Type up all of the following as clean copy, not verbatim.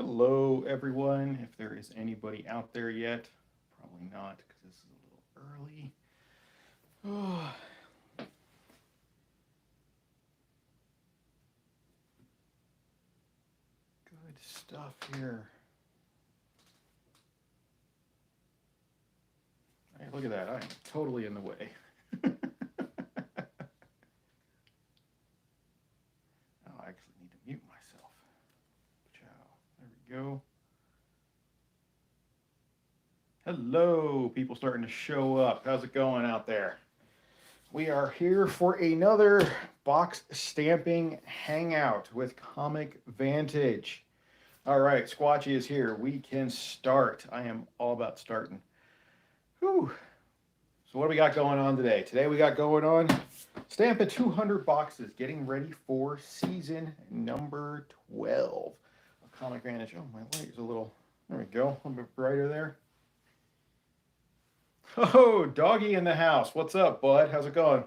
Hello, everyone. If there is anybody out there yet, probably not because this is a little early. Oh, good stuff here. Hey, look at that. I am totally in the way. Oh, I actually need to mute myself. Ciao. There we go. Hello, people starting to show up. How's it going out there? We are here for another box stamping hangout with Comic Vantage. All right, Squatchy is here. We can start. I am all about starting. Whew. So what do we got going on today? Today we got going on stamping 200 boxes, getting ready for season number 12 of Comic Vantage. Oh, my light is a little, there we go, a little bit brighter there. Oh, Doggy in the house. What's up, bud? How's it going?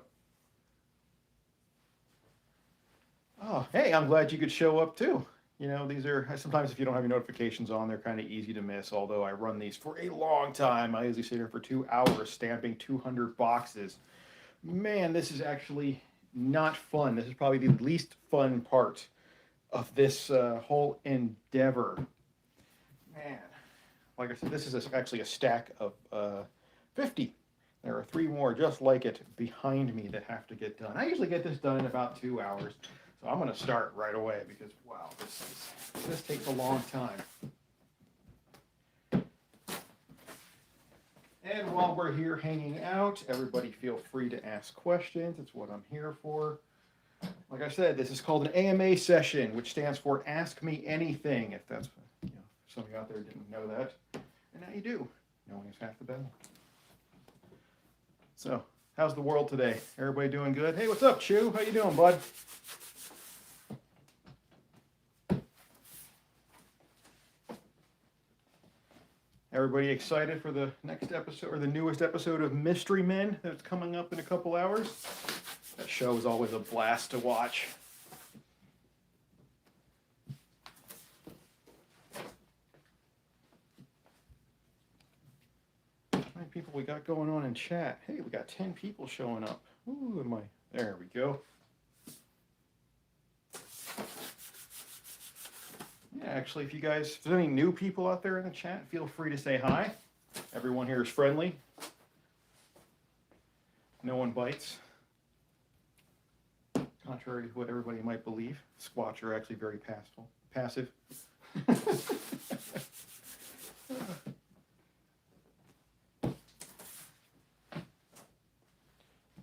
Oh, hey, I'm glad you could show up too. You know, these are sometimes if you don't have your notifications on, they're kind of easy to miss. Although I run these for a long time, I usually sit here for 2 hours stamping 200 boxes. Man, this is actually not fun. This is probably the least fun part of this whole endeavor. Man, like I said, this is actually a stack of 50. There are 3 more just like it behind me that have to get done. I usually get this done in about 2 hours. So I'm going to start right away because, wow, this takes a long time. And while we're here hanging out, everybody feel free to ask questions. It's what I'm here for. Like I said, this is called an AMA session, which stands for Ask Me Anything, if that's, some of you out there didn't know that. And now you do. Knowing is half the battle. So, how's the world today? Everybody doing good? Hey, what's up, Chew? How you doing, bud? Everybody excited for the next episode or the newest episode of Mystery Men that's coming up in a couple hours? That show is always a blast to watch. How many people we got going on in chat? Hey, we got 10 people showing up. Ooh, there we go. Yeah, actually, if there's any new people out there in the chat, feel free to say hi. Everyone here is friendly. No one bites. Contrary to what everybody might believe, squats are actually very passive.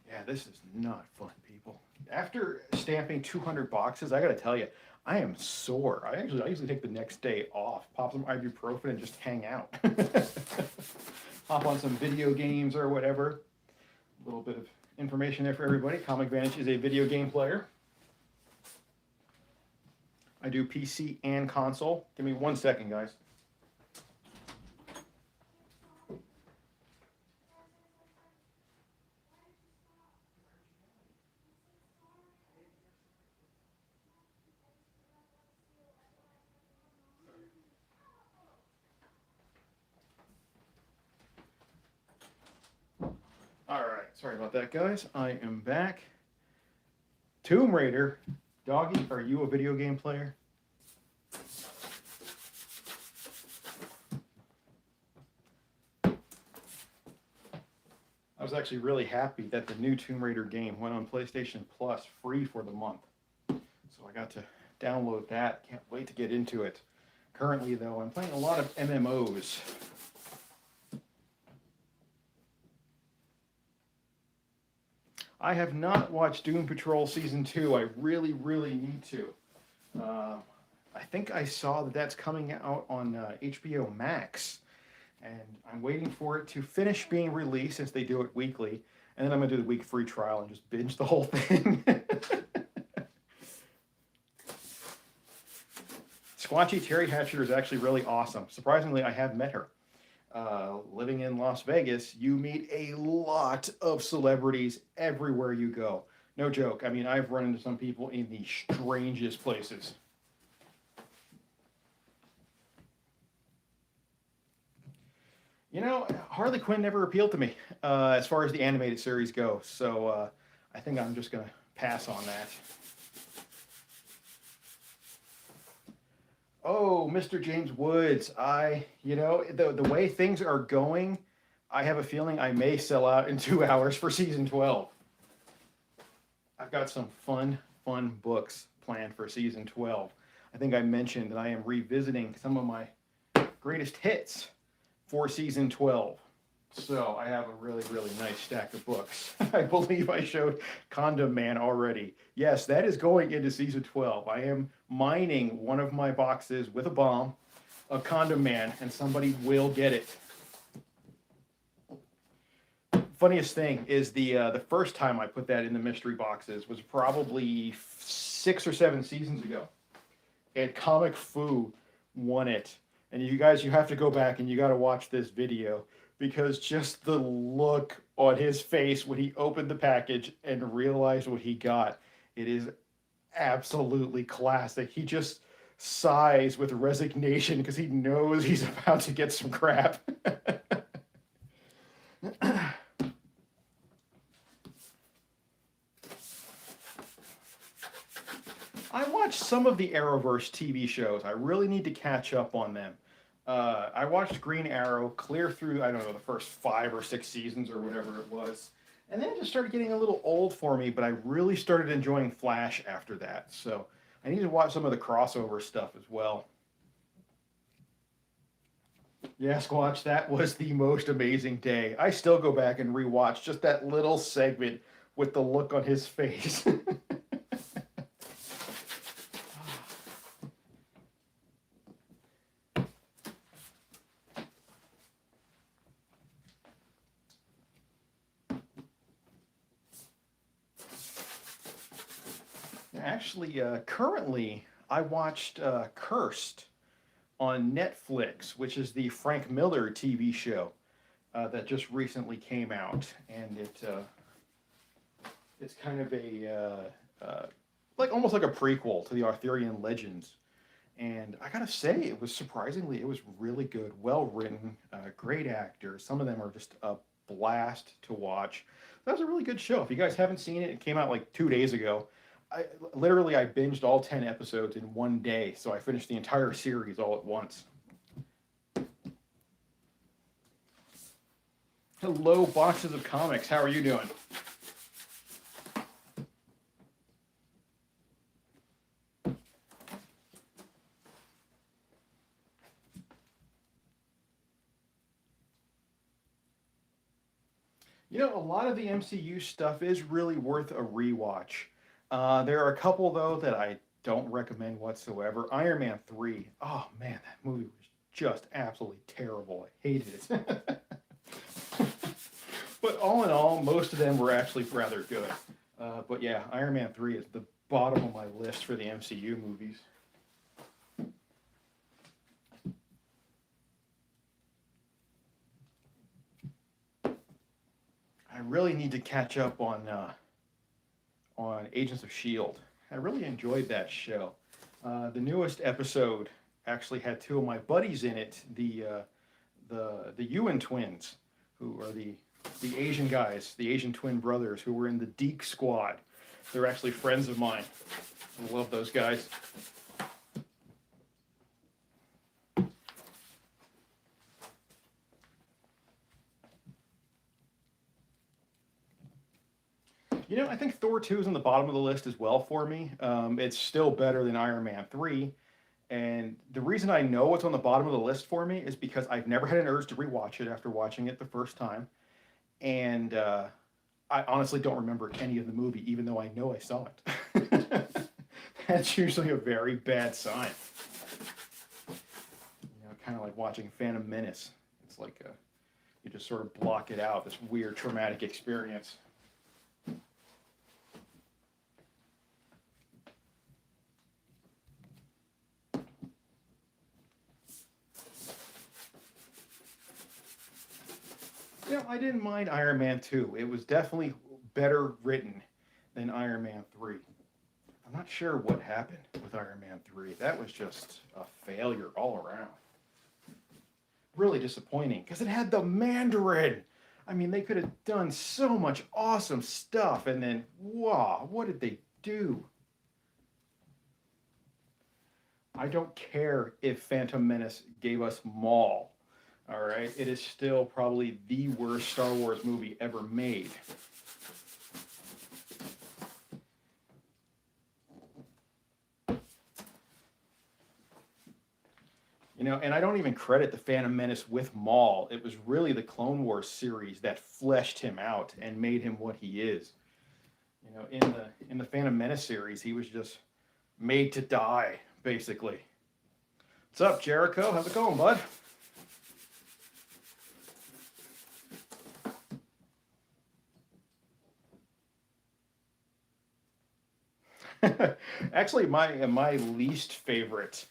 Yeah, this is not fun, people. After stamping 200 boxes, I got to tell you, I am sore. I usually take the next day off, pop some ibuprofen, and just hang out. Hop on some video games or whatever. A little bit of information there for everybody. Comic Vantage is a video game player. I do PC and console. Give me 1 second, guys. All right, sorry about that, guys. I am back. Tomb Raider. Doggy, are you a video game player? I was actually really happy that the new Tomb Raider game went on PlayStation Plus free for the month. So I got to download that. Can't wait to get into it. Currently, though, I'm playing a lot of MMOs. I have not watched Doom Patrol Season 2. I really, really need to. I think I saw that that's coming out on HBO Max. And I'm waiting for it to finish being released since they do it weekly. And then I'm going to do the week free trial and just binge the whole thing. Squatchy Terry Hatcher is actually really awesome. Surprisingly, I have met her. Living in Las Vegas, you meet a lot of celebrities everywhere you go. No joke. I mean, I've run into some people in the strangest places. You know, Harley Quinn never appealed to me as far as the animated series go. So I think I'm just going to pass on that. Oh, Mr. James Woods. The way things are going, I have a feeling I may sell out in 2 hours for season 12. I've got some fun books planned for season 12. I think I mentioned that I am revisiting some of my greatest hits for season 12. So I have a really nice stack of books. I believe I showed Condom Man already. Yes, that is going into season 12. I am mining one of my boxes with a bomb of Condom Man, and somebody will get it. Funniest thing is the first time I put that in the mystery boxes was probably 6 or 7 seasons ago, and Comic Fu won it. And you guys, you have to go back and you got to watch this video, because just the look on his face when he opened the package and realized what he got, it is absolutely classic. He just sighs with resignation because he knows he's about to get some crap. I watched some of the Arrowverse TV shows. I really need to catch up on them. I watched Green Arrow clear through, I don't know, the first 5 or 6 seasons or whatever it was. And then it just started getting a little old for me, but I really started enjoying Flash after that. So I need to watch some of the crossover stuff as well. Yeah, Squatch, that was the most amazing day. I still go back and rewatch just that little segment with the look on his face. Actually, currently, I watched Cursed on Netflix, which is the Frank Miller TV show that just recently came out, and it's kind of like almost like a prequel to the Arthurian legends. And I gotta say, it was really good, well written, great actors. Some of them are just a blast to watch. That was a really good show. If you guys haven't seen it, it came out like 2 days ago. I binged all 10 episodes in one day, so I finished the entire series all at once. Hello, boxes of comics. How are you doing? You know, a lot of the MCU stuff is really worth a rewatch. There are a couple, though, that I don't recommend whatsoever. Iron Man 3. Oh, man, that movie was just absolutely terrible. I hated it. But all in all, most of them were actually rather good. But yeah, Iron Man 3 is the bottom of my list for the MCU movies. I really need to catch up on Agents of Shield. I really enjoyed that show. The newest episode actually had two of my buddies in it, the Ewan twins, who are the Asian guys, the Asian twin brothers who were in the Deke Squad. They're actually friends of mine. I love those guys. You know, I think Thor 2 is on the bottom of the list as well for me. It's still better than Iron Man 3. And the reason I know it's on the bottom of the list for me is because I've never had an urge to rewatch it after watching it the first time. And I honestly don't remember any of the movie, even though I know I saw it. That's usually a very bad sign. You know, kind of like watching Phantom Menace. It's like you just sort of block it out, this weird traumatic experience. You know, I didn't mind Iron Man 2. It was definitely better written than Iron Man 3. I'm not sure what happened with Iron Man 3. That was just a failure all around. really disappointing because it had the Mandarin. I mean, they could have done so much awesome stuff, and then, wow, what did they do? I don't care if Phantom Menace gave us Maul. All right, it is still probably the worst Star Wars movie ever made. You know, and I don't even credit the Phantom Menace with Maul. It was really the Clone Wars series that fleshed him out and made him what he is. You know, in the Phantom Menace series, he was just made to die, basically. What's up, Jericho? How's it going, bud? Actually, my least favorite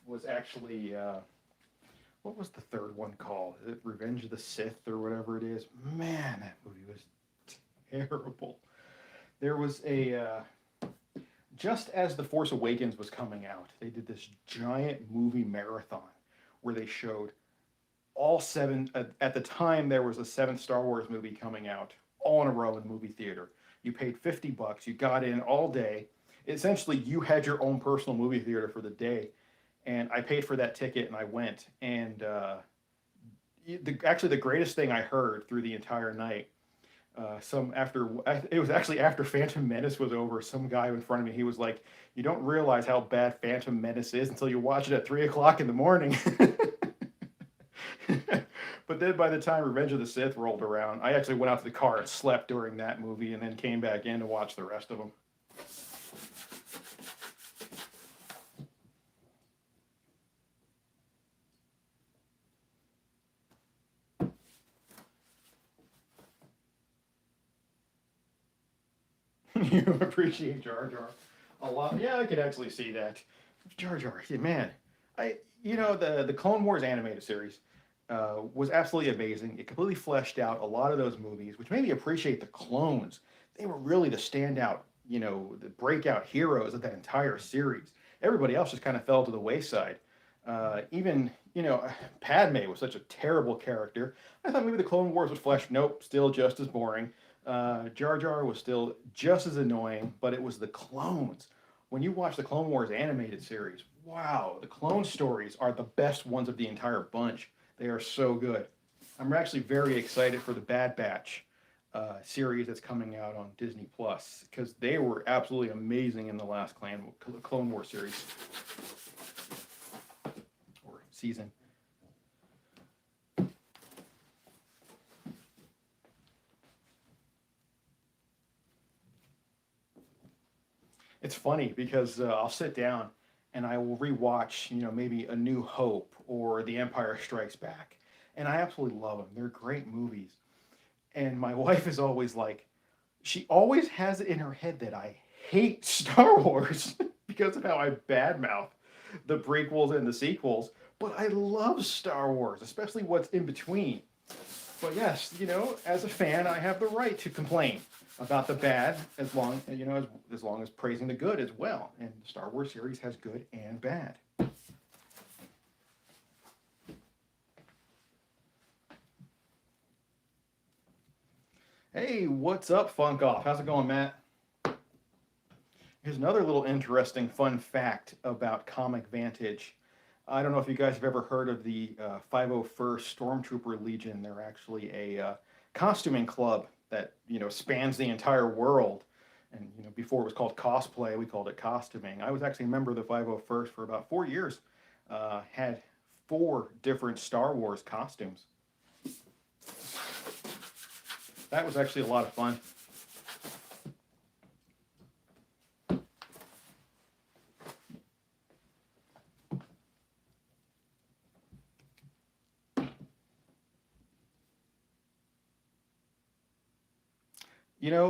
was actually what was the third one called? Is it Revenge of the Sith or whatever it is? Man, that movie was terrible. There was a just as The Force Awakens was coming out, they did this giant movie marathon where they showed all seven. At the time, there was a seventh Star Wars movie coming out all in a row in movie theater. You paid $50. You got in all day. Essentially, you had your own personal movie theater for the day, and I paid for that ticket and I went. And actually, the greatest thing I heard through the entire night it was actually after Phantom Menace was over. Some guy in front of me, he was like, "You don't realize how bad Phantom Menace is until you watch it at 3 o'clock in the morning." But then by the time Revenge of the Sith rolled around, I actually went out to the car and slept during that movie, and then came back in to watch the rest of them. You appreciate Jar Jar a lot. Yeah, I could actually see that. Jar Jar, yeah, man. The Clone Wars animated series was absolutely amazing. It completely fleshed out a lot of those movies, which made me appreciate the clones. They were really the standout, the breakout heroes of that entire series. Everybody else just kind of fell to the wayside. Even, Padme was such a terrible character. I thought maybe the Clone Wars would flesh. Nope, still just as boring. Jar Jar was still just as annoying, but it was the clones. When you watch the Clone Wars animated series, wow, the clone stories are the best ones of the entire bunch. They are so good. I'm actually very excited for the Bad Batch series that's coming out on Disney Plus because they were absolutely amazing in the last Clone Wars series or season. It's funny because I'll sit down and I will rewatch, maybe A New Hope or The Empire Strikes Back, and I absolutely love them. They're great movies. And my wife is always like, she always has it in her head that I hate Star Wars because of how I badmouth the prequels and the sequels. But I love Star Wars, especially what's in between. But yes, as a fan, I have the right to complain about the bad as long as praising the good as well. And the Star Wars series has good and bad. Hey, what's up, Funk Off? How's it going, Matt? Here's another little interesting fun fact about Comic Vantage. I don't know if you guys have ever heard of the 501st Stormtrooper Legion. They're actually a costuming club that spans the entire world. And before it was called cosplay, we called it costuming. I was actually a member of the 501st for about 4 years. Had 4 different Star Wars costumes. That was actually a lot of fun.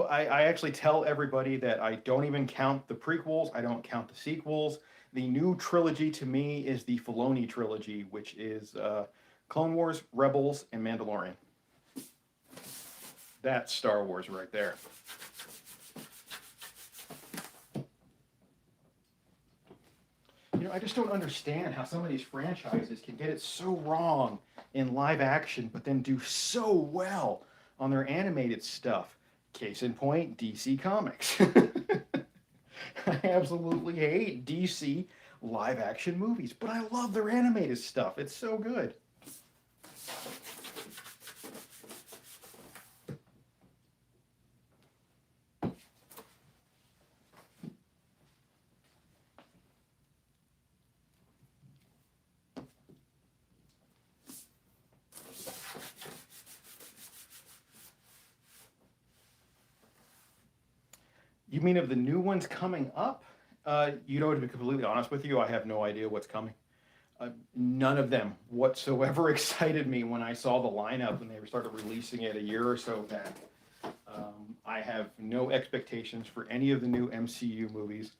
I actually tell everybody that I don't even count the prequels. I don't count the sequels. The new trilogy to me is the Filoni trilogy, which is Clone Wars, Rebels, and Mandalorian. That's Star Wars right there. I just don't understand how some of these franchises can get it so wrong in live action, but then do so well on their animated stuff. Case in point, DC Comics. I absolutely hate DC live action movies, but I love their animated stuff. It's so good. You mean of the new ones coming up? To be completely honest with you, I have no idea what's coming. None of them whatsoever excited me when I saw the lineup when they started releasing it a year or so back. I have no expectations for any of the new MCU movies,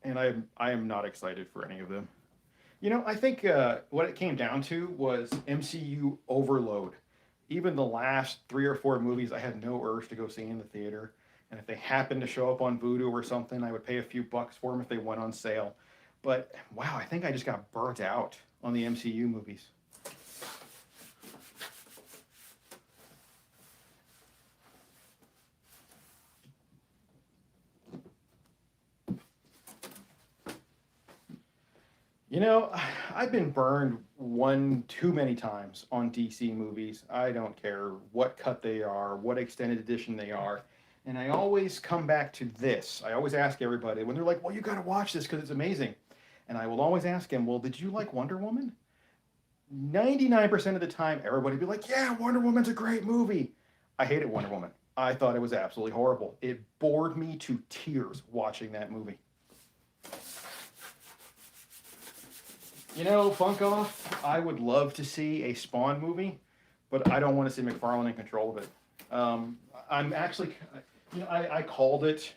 and I am not excited for any of them. I think what it came down to was MCU overload. Even the last 3 or 4 movies, I had no urge to go see in the theater. And if they happened to show up on Vudu or something, I would pay a few bucks for them if they went on sale. But wow, I think I just got burnt out on the MCU movies. I've been burned one too many times on DC movies. I don't care what cut they are, what extended edition they are. And I always come back to this. I always ask everybody when they're like, well, you got to watch this because it's amazing. And I will always ask them, well, did you like Wonder Woman? 99% of the time, everybody will be like, yeah, Wonder Woman's a great movie. I hated Wonder Woman. I thought it was absolutely horrible. It bored me to tears watching that movie. Funk off, I would love to see a Spawn movie, but I don't want to see McFarlane in control of it. I'm actually, I called it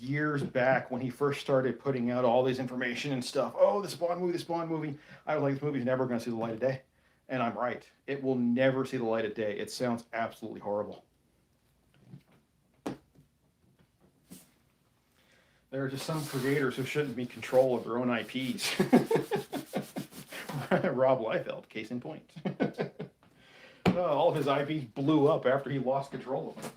years back when he first started putting out all this information and stuff. Oh, the Spawn movie, the Spawn movie. I was like, this movie's never going to see the light of day. And I'm right. It will never see the light of day. It sounds absolutely horrible. There are just some creators who shouldn't be in control of their own IPs. Rob Liefeld, case in point. All of his IPs blew up after he lost control of them.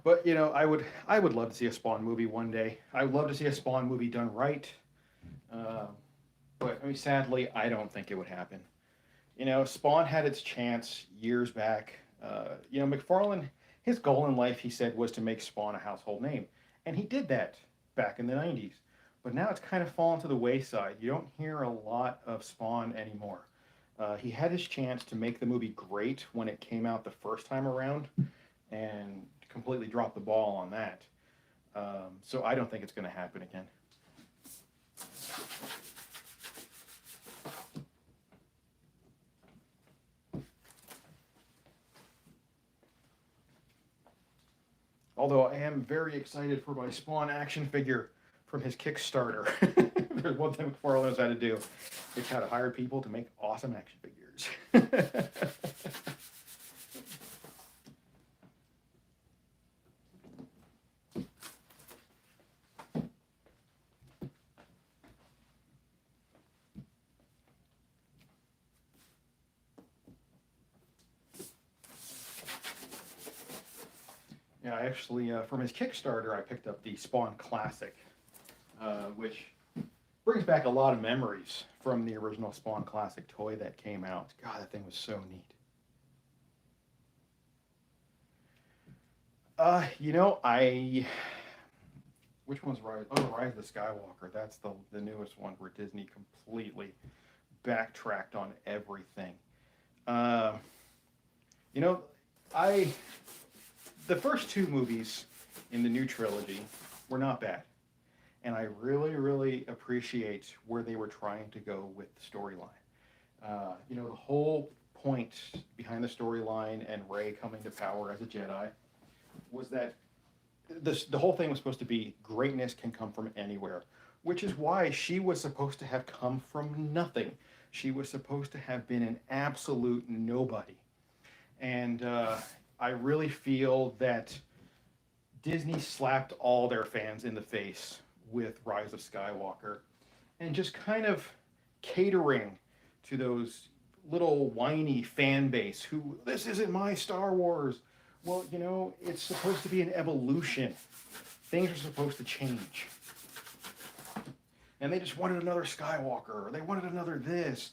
But I would love to see a Spawn movie one day. I would love to see a Spawn movie done right. But sadly, I don't think it would happen. Spawn had its chance years back. McFarlane, his goal in life, he said, was to make Spawn a household name, and he did that back in the '90s. But now it's kind of fallen to the wayside. You don't hear a lot of Spawn anymore. He had his chance to make the movie great when it came out the first time around, and completely dropped the ball on that. So I don't think it's going to happen again. Although I am very excited for my Spawn action figure from his Kickstarter. There's one thing McFarlane knows how to do. It's how to hire people to make awesome action figures. Yeah, I actually, from his Kickstarter, I picked up the Spawn Classic, which brings back a lot of memories from the original Spawn Classic toy that came out. God, that thing was so neat. Which one's Rise? Oh, Rise of the Skywalker. That's the newest one where Disney completely backtracked on everything. Uh, you know, I the first 2 movies in the new trilogy were not bad. And I really, really appreciate where they were trying to go with the storyline. The whole point behind the storyline and Rey coming to power as a Jedi was that the whole thing was supposed to be greatness can come from anywhere, which is why she was supposed to have come from nothing. She was supposed to have been an absolute nobody. And I really feel that Disney slapped all their fans in the face with Rise of Skywalker and just kind of catering to those little whiny fan base who, this isn't my Star Wars. Well, you know, it's supposed to be an evolution. Things are supposed to change. And they just wanted another Skywalker, or they wanted another this.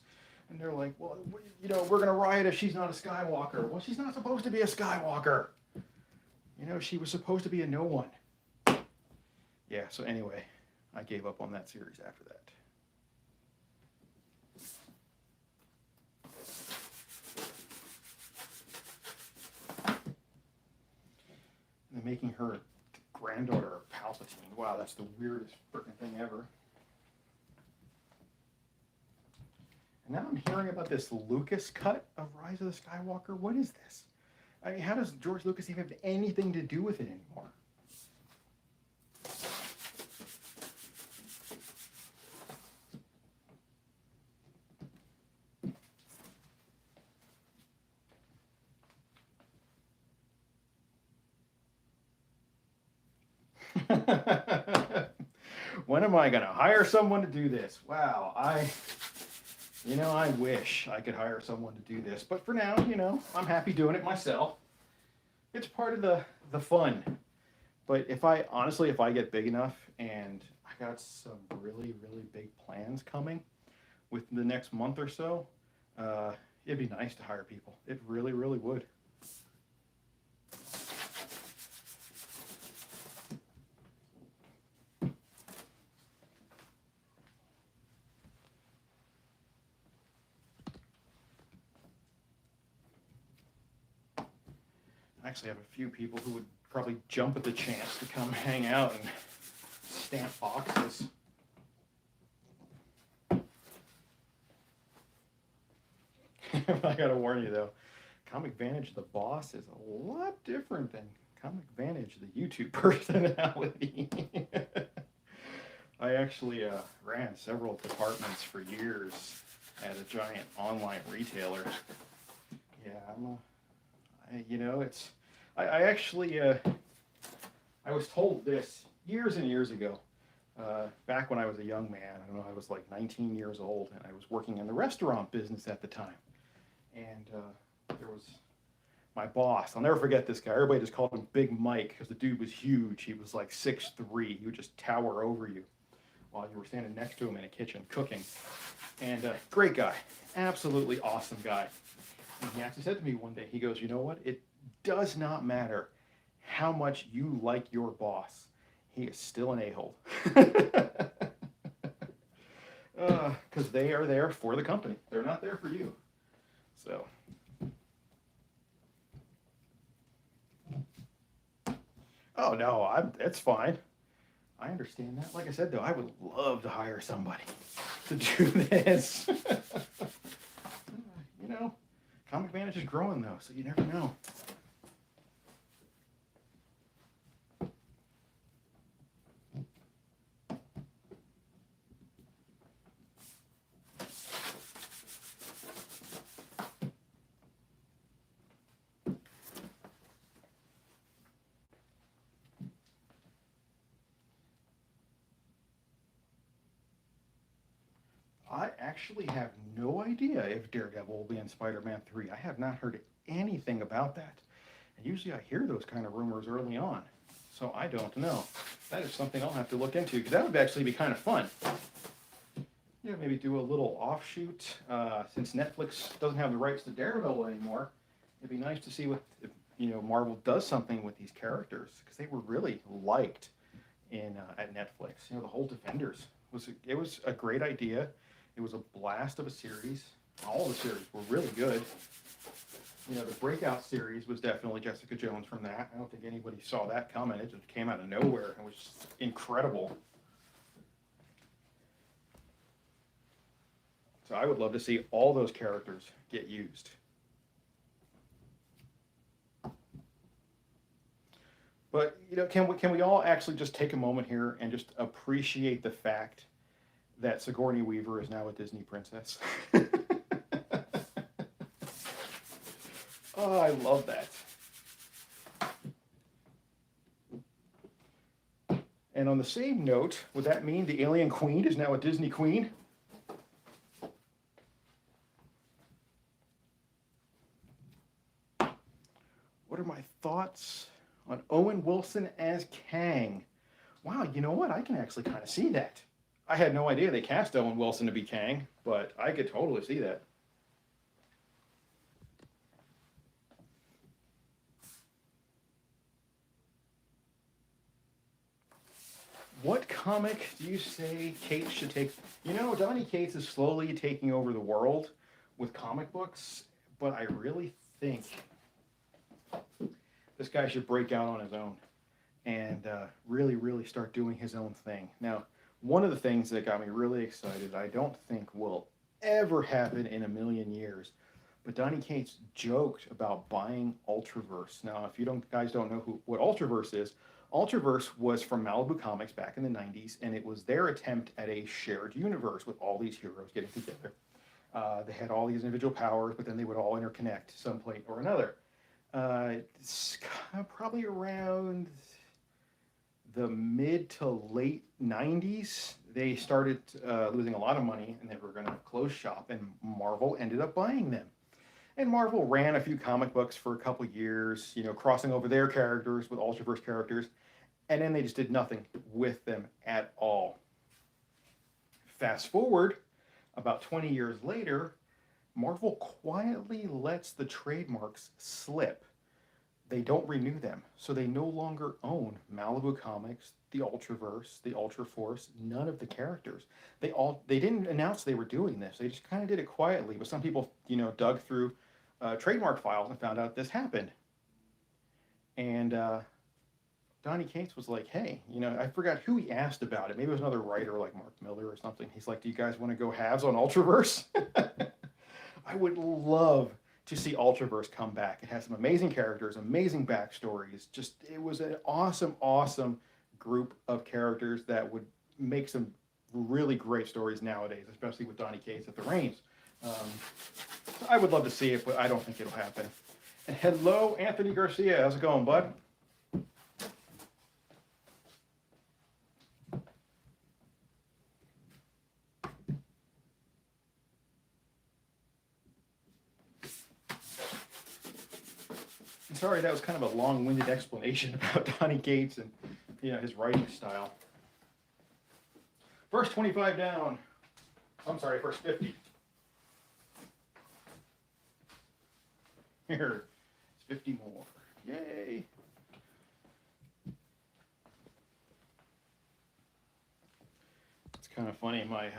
And they're like, well, you know, we're going to riot if she's not a Skywalker. Well, she's not supposed to be a Skywalker. You know, she was supposed to be a no one. Yeah, so anyway, I gave up on that series after that. And making her granddaughter of Palpatine. Wow, that's the weirdest freaking thing ever. And now I'm hearing about this Lucas cut of Rise of the Skywalker. What is this? I mean, how does George Lucas even have anything to do with it anymore? When am I going to hire someone to do this? Wow, I wish I could hire someone to do this. But for now, you know, I'm happy doing it myself. It's part of the fun. But if I get big enough and I got some really, really big plans coming within the next month or so, it'd be nice to hire people. It really, really would. I actually have a few people who would probably jump at the chance to come hang out and stamp boxes. I gotta warn you though, Comic Vantage the boss is a lot different than Comic Vantage the YouTube personality. I actually ran several departments for years at a giant online retailer. Yeah, I actually, I was told this years and years ago, back when I was a young man. I don't know, I was like 19 years old, and I was working in the restaurant business at the time. And there was my boss. I'll never forget this guy. Everybody just called him Big Mike because the dude was huge. He was like 6'3". He would just tower over you while you were standing next to him in a kitchen cooking. And great guy, absolutely awesome guy. And he actually said to me one day, he goes, you know what? It does not matter how much you like your boss. He is still an a-hole. Because they are there for the company. They're not there for you. So. Oh, no, it's fine. I understand that. Like I said, though, I would love to hire somebody to do this. You know, Comic Vantage is growing, though, so you never know. I actually have no idea if Daredevil will be in Spider-Man 3. I have not heard anything about that. And usually I hear those kind of rumors early on. So I don't know. That is something I'll have to look into, because that would actually be kind of fun. Yeah, maybe do a little offshoot. Since Netflix doesn't have the rights to Daredevil anymore, it'd be nice to see what, Marvel does something with these characters, because they were really liked at Netflix. The whole Defenders was a great idea. It was a blast of a series. All the series were really good. The Breakout series was definitely Jessica Jones from that. I don't think anybody saw that coming. It just came out of nowhere and was incredible. So I would love to see all those characters get used. can we all actually just take a moment here and just appreciate the fact that Sigourney Weaver is now a Disney princess? Oh, I love that. And on the same note, would that mean the alien queen is now a Disney queen? What are my thoughts on Owen Wilson as Kang? Wow, you know what? I can actually kind of see that. I had no idea they cast Owen Wilson to be Kang, but I could totally see that. What comic do you say Cates should take? Donny Cates is slowly taking over the world with comic books, but I really think this guy should break out on his own and really, really start doing his own thing. Now, one of the things that got me really excited, I don't think will ever happen in a million years, but Donny Cates joked about buying Ultraverse. Now, if you guys don't know what Ultraverse is, Ultraverse was from Malibu Comics back in the 90s, and it was their attempt at a shared universe with all these heroes getting together. They had all these individual powers, but then they would all interconnect some point or another. It's probably around the mid to late 90s, they started losing a lot of money, and they were going to close shop, and Marvel ended up buying them. And Marvel ran a few comic books for a couple years, crossing over their characters with Ultraverse characters, and then they just did nothing with them at all. Fast forward, about 20 years later, Marvel quietly lets the trademarks slip. They don't renew them, so they no longer own Malibu Comics, the Ultraverse, the Ultraforce, none of the characters. They didn't announce they were doing this. They just kind of did it quietly, but some people, dug through trademark files and found out this happened. And Donny Cates was like, hey, I forgot who he asked about it. Maybe it was another writer like Mark Miller or something. He's like, do you guys want to go halves on Ultraverse? I would love to see Ultraverse come back. It has some amazing characters, amazing backstories. It was an awesome, awesome group of characters that would make some really great stories nowadays, especially with Donny Cates at the reins. I would love to see it, but I don't think it'll happen. And hello, Anthony Garcia. How's it going, bud? Sorry, that was kind of a long-winded explanation about Donny Cates and his writing style. First 25 down. I'm sorry, first 50. Here, it's 50 more. Yay! It's kind of funny. My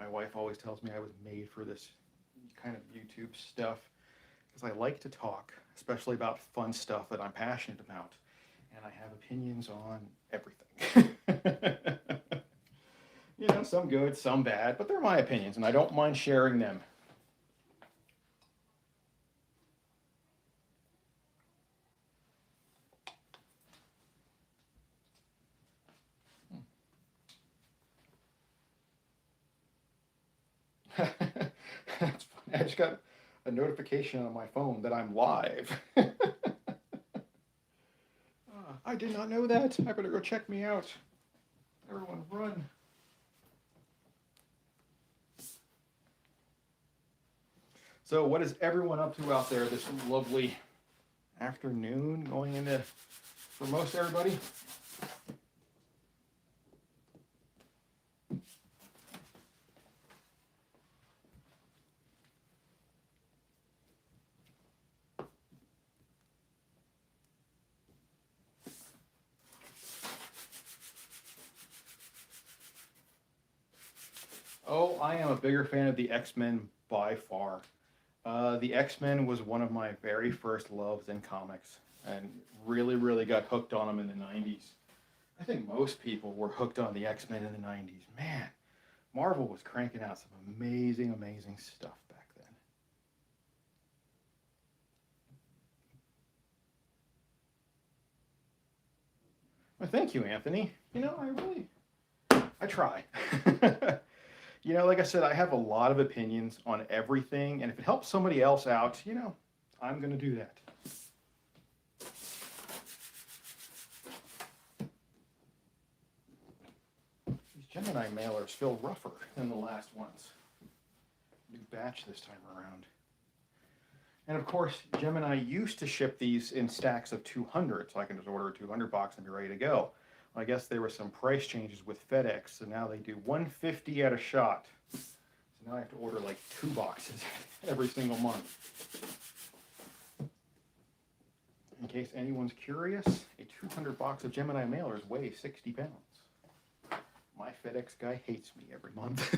wife always tells me I was made for this kind of YouTube stuff because I like to talk, especially about fun stuff that I'm passionate about, and I have opinions on everything. Some good, some bad, but they're my opinions, and I don't mind sharing them. That's funny. I just got a notification on my phone that I'm live. I did not know that. I better go check me out. Everyone run. So what is everyone up to out there this lovely afternoon going into, for most everybody? Oh, I am a bigger fan of the X-Men by far. The X-Men was one of my very first loves in comics, and really, really got hooked on them in the 90s. I think most people were hooked on the X-Men in the 90s. Man, Marvel was cranking out some amazing, amazing stuff back then. Well, thank you, Anthony. I try. Like I said, I have a lot of opinions on everything, and if it helps somebody else out, I'm going to do that. These Gemini mailers feel rougher than the last ones. New batch this time around. And of course, Gemini used to ship these in stacks of 200, so I can just order a 200 box and be ready to go. Well, I guess there were some price changes with FedEx, so now they do 150 at a shot. So now I have to order like 2 boxes every single month. In case anyone's curious, a 200 box of Gemini mailers weigh 60 pounds. My FedEx guy hates me every month.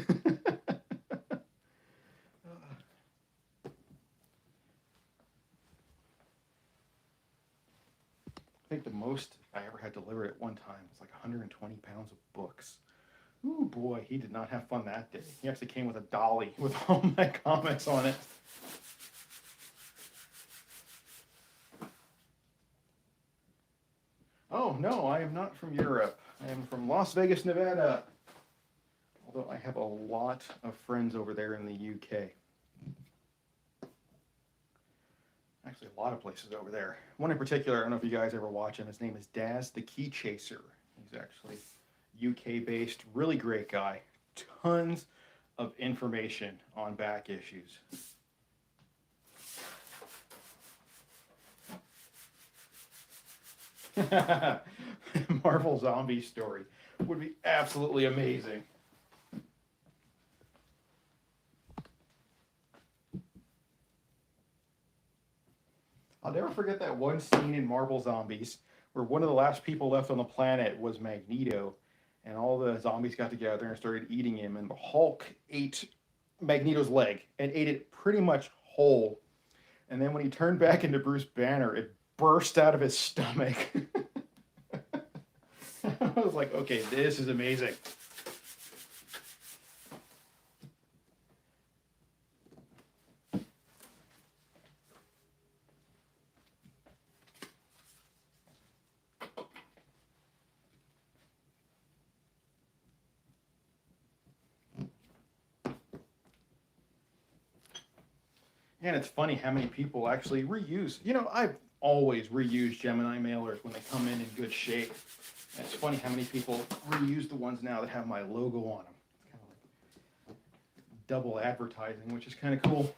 I think the most I ever had delivered at one time was like 120 pounds of books. Ooh boy, he did not have fun that day. He actually came with a dolly with all my comics on it. Oh no, I am not from Europe. I am from Las Vegas, Nevada. Although I have a lot of friends over there in the UK. Actually, a lot of places over there. One in particular, I don't know if you guys ever watch him. His name is Daz the Key Chaser. He's actually UK-based, really great guy. Tons of information on back issues. Marvel Zombie story would be absolutely amazing. I'll never forget that one scene in Marvel Zombies where one of the last people left on the planet was Magneto, and all the zombies got together and started eating him, and the Hulk ate Magneto's leg and ate it pretty much whole. And then when he turned back into Bruce Banner, it burst out of his stomach. I was like, okay, this is amazing. And it's funny how many people actually reuse. I've always reused Gemini mailers when they come in good shape. And it's funny how many people reuse the ones now that have my logo on them. It's kind of like double advertising, which is kind of cool.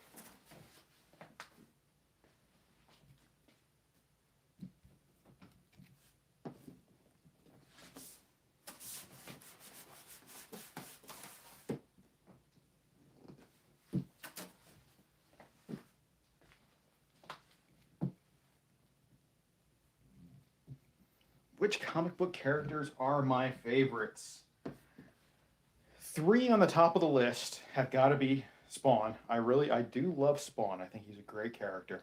Which comic book characters are my favorites? 3 on the top of the list have got to be Spawn. I do love Spawn. I think he's a great character.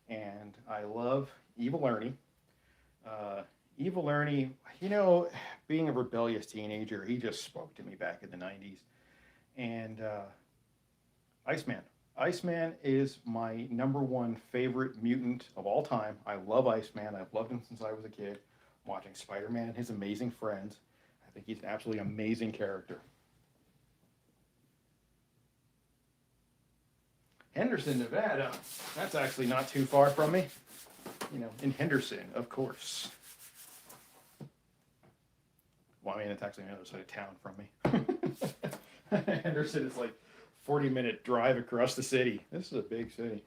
And I love Evil Ernie. Evil Ernie, being a rebellious teenager, he just spoke to me back in the 90s. And Iceman. Iceman is my #1 favorite mutant of all time. I love Iceman. I've loved him since I was a kid. Watching Spider-Man and his amazing friends. I think he's an absolutely amazing character. Henderson, Nevada. That's actually not too far from me. In Henderson, of course. Well, it's actually on the other side of town from me. Henderson is like 40-minute drive across the city. This is a big city.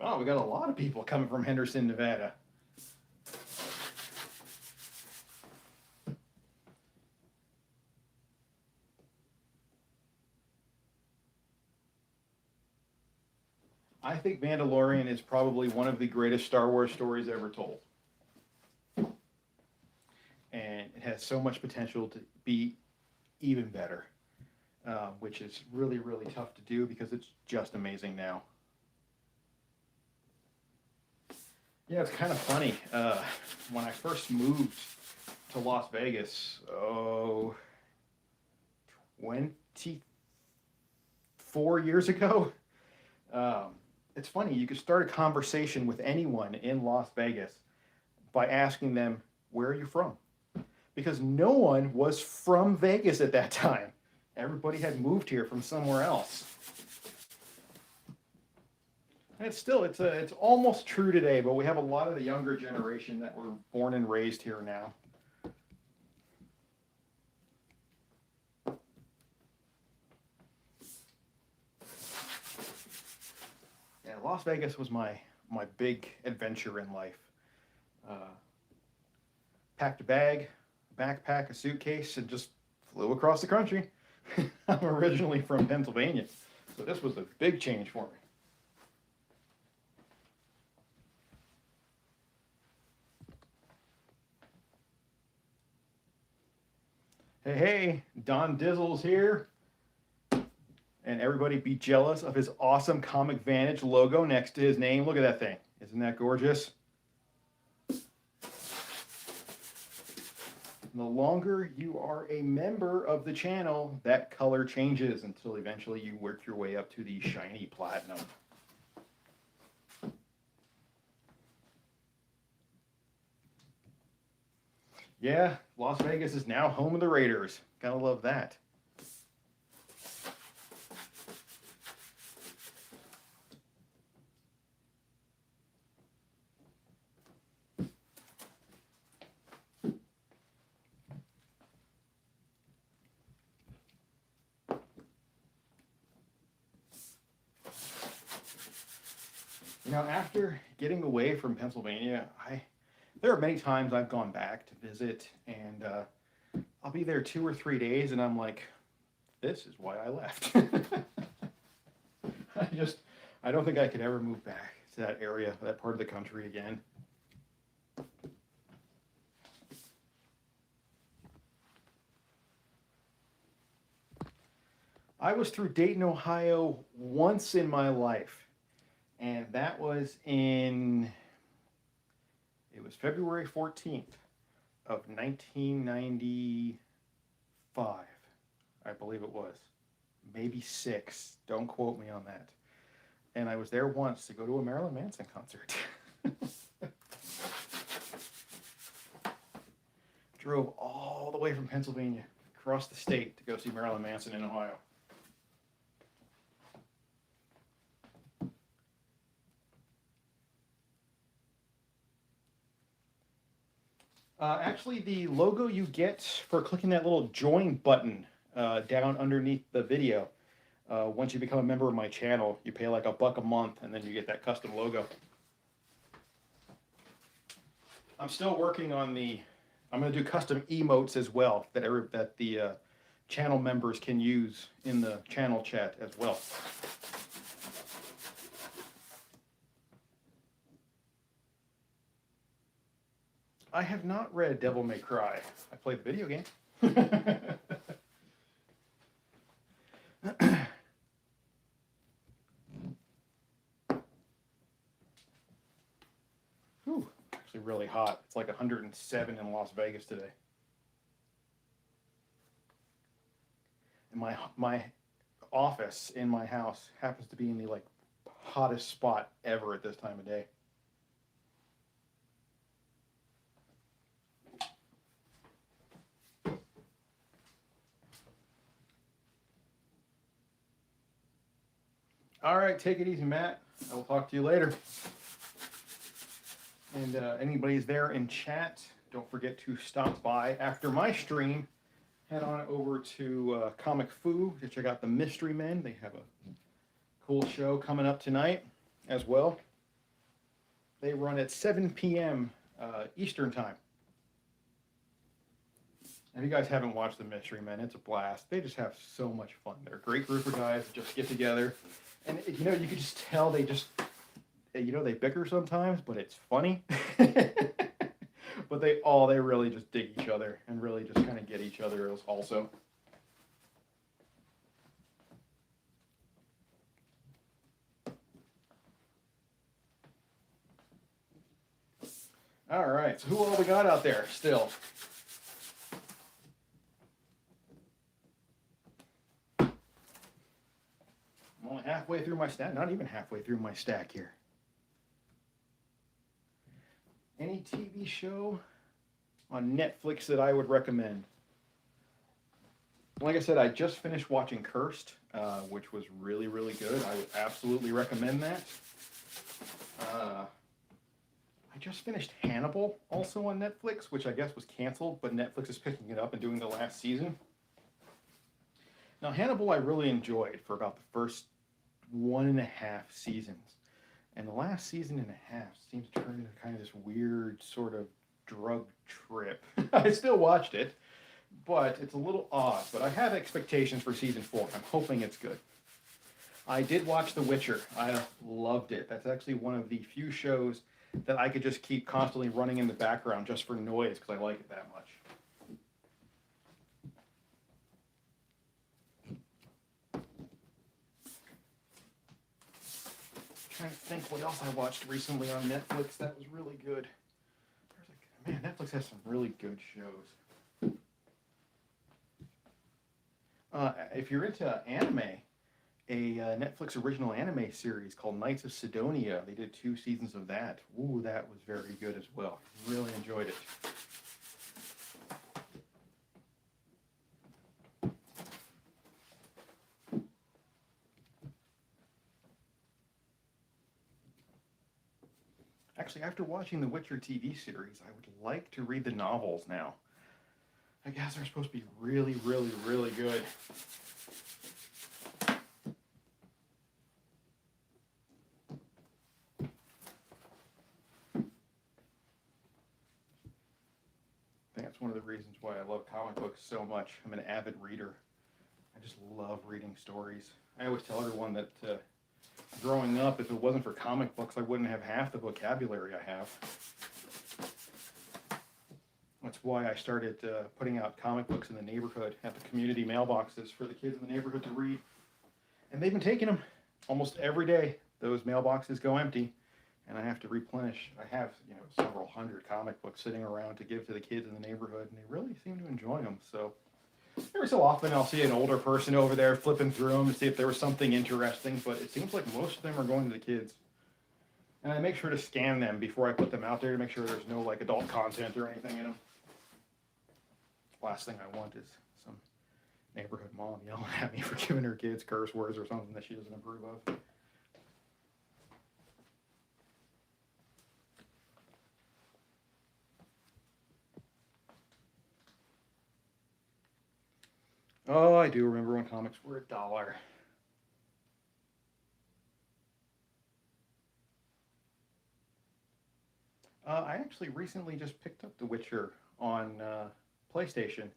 Oh, we got a lot of people coming from Henderson, Nevada. I think Mandalorian is probably one of the greatest Star Wars stories ever told. And it has so much potential to be even better, which is really, really tough to do because it's just amazing now. Yeah, it's kind of funny. When I first moved to Las Vegas, 24 years ago. It's funny, you could start a conversation with anyone in Las Vegas by asking them, where are you from? Because no one was from Vegas at that time. Everybody had moved here from somewhere else. And it's almost true today, but we have a lot of the younger generation that were born and raised here now. Yeah, Las Vegas was my big adventure in life. Packed a bag, backpack, a suitcase, and just flew across the country. I'm originally from Pennsylvania, so this was a big change for me. Hey, Don Dizzle's here. And everybody be jealous of his awesome Comic Vantage logo next to his name. Look at that thing. Isn't that gorgeous? The longer you are a member of the channel, that color changes until eventually you work your way up to the shiny platinum. Yeah, Las Vegas is now home of the Raiders. Gotta love that. You know, after getting away from Pennsylvania, there are many times I've gone back to visit, and I'll be there 2 or 3 days, and I'm like, this is why I left. I don't think I could ever move back to that area, that part of the country again. I was through Dayton, Ohio once in my life, and that was it was February 14th of 1995, I believe it was. Maybe 6, don't quote me on that. And I was there once to go to a Marilyn Manson concert. Drove all the way from Pennsylvania, across the state to go see Marilyn Manson in Ohio. Actually, the logo you get for clicking that little join button down underneath the video, once you become a member of my channel, you pay like $1 a month, and then you get that custom logo. I'm still working on I'm going to do custom emotes as well that the channel members can use in the channel chat as well. I have not read Devil May Cry. I played the video game. Whew, actually really hot. It's like 107 in Las Vegas today. And my office in my house happens to be in the hottest spot ever at this time of day. All right, take it easy, Matt. I will talk to you later. And anybody's there in chat, don't forget to stop by after my stream. Head on over to Comic Fu to check out the Mystery Men. They have a cool show coming up tonight as well. They run at 7 p.m. Eastern Time. If you guys haven't watched the Mystery Men, it's a blast. They just have so much fun. They're a great group of guys that just get together. And, you can just tell they bicker sometimes, but it's funny. But they really just dig each other and really just kind of get each other also. All right, so who all we got out there still? I'm only halfway through my stack, not even halfway through my stack here. Any TV show on Netflix that I would recommend? Like I said, I just finished watching Cursed, which was really, really good. I would absolutely recommend that. I just finished Hannibal, also on Netflix, which I guess was canceled, but Netflix is picking it up and doing the last season. Now, Hannibal I really enjoyed for about the first 1.5 seasons. And the last season and a half seems to turn into kind of this weird sort of drug trip. I still watched it, but it's a little odd. But I have expectations for season 4. I'm hoping it's good. I did watch The Witcher. I loved it. That's actually one of the few shows that I could just keep constantly running in the background just for noise because I like it that much. Trying to think what else I watched recently on Netflix that was really good. Man, Netflix has some really good shows. If you're into anime, a Netflix original anime series called Knights of Sidonia. They did 2 seasons of that. Ooh, that was very good as well. Really enjoyed it. Actually, after watching the Witcher TV series, I would like to read the novels now. I guess they're supposed to be really, really, really good. I think that's one of the reasons why I love comic books so much. I'm an avid reader. I just love reading stories. I always tell everyone that growing up, if it wasn't for comic books, I wouldn't have half the vocabulary I have. That's why I started putting out comic books in the neighborhood at the community mailboxes for the kids in the neighborhood to read. And they've been taking them almost every day. Those mailboxes go empty, and I have to replenish. I have, several hundred comic books sitting around to give to the kids in the neighborhood, and they really seem to enjoy them. So every so often I'll see an older person over there flipping through them to see if there was something interesting, but it seems like most of them are going to the kids. And I make sure to scan them before I put them out there to make sure there's no adult content or anything in them. Last thing I want is some neighborhood mom yelling at me for giving her kids curse words or something that she doesn't approve of. Oh, I do remember when comics were $1. I actually recently just picked up The Witcher on PlayStation.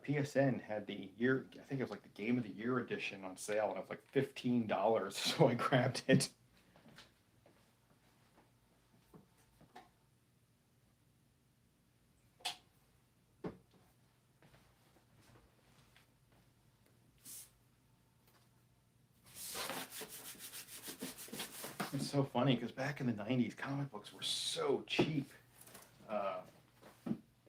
PSN had the year, I think it was the Game of the Year edition on sale, and it was $15, so I grabbed it. It's so funny because back in the 90s, comic books were so cheap.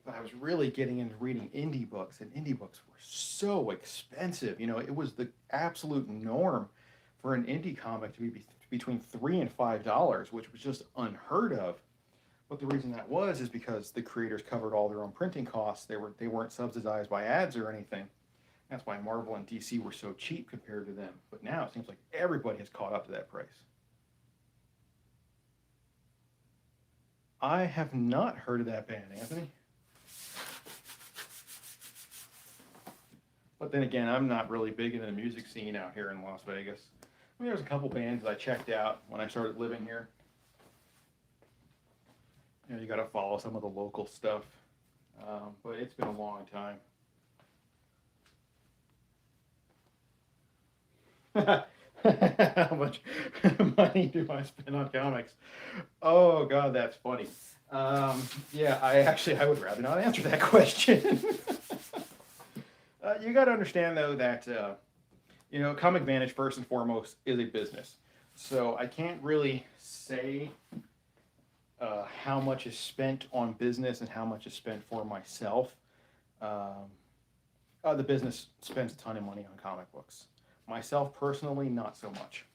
But I was really getting into reading indie books, and indie books were so expensive. It was the absolute norm for an indie comic to be between $3 and $5, which was just unheard of. But the reason that was is because the creators covered all their own printing costs. They weren't subsidized by ads or anything. That's why Marvel and DC were so cheap compared to them. But now it seems like everybody has caught up to that price. I have not heard of that band, Anthony. But then again, I'm not really big into the music scene out here in Las Vegas. I mean, there's a couple bands that I checked out when I started living here. You got to follow some of the local stuff. But it's been a long time. How much money do I spend on comics? Oh, God, that's funny. Yeah, I would rather not answer that question. You got to understand, though, that, Comic Vantage, first and foremost, is a business. So I can't really say how much is spent on business and how much is spent for myself. The business spends a ton of money on comic books. Myself personally, not so much.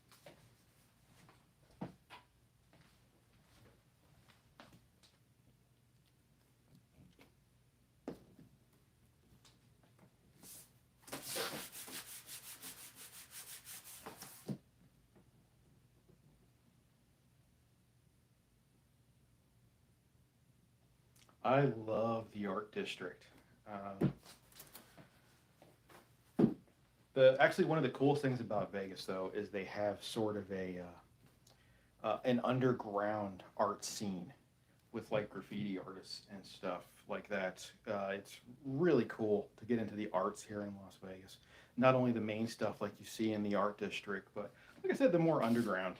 I love the art district. Um, actually one of the coolest things about Vegas though is they have sort of an underground art scene with like graffiti artists and stuff like that. It's really cool to get into the arts here in Las Vegas. Not only the main stuff like you see in the art district, but like I said, the more underground.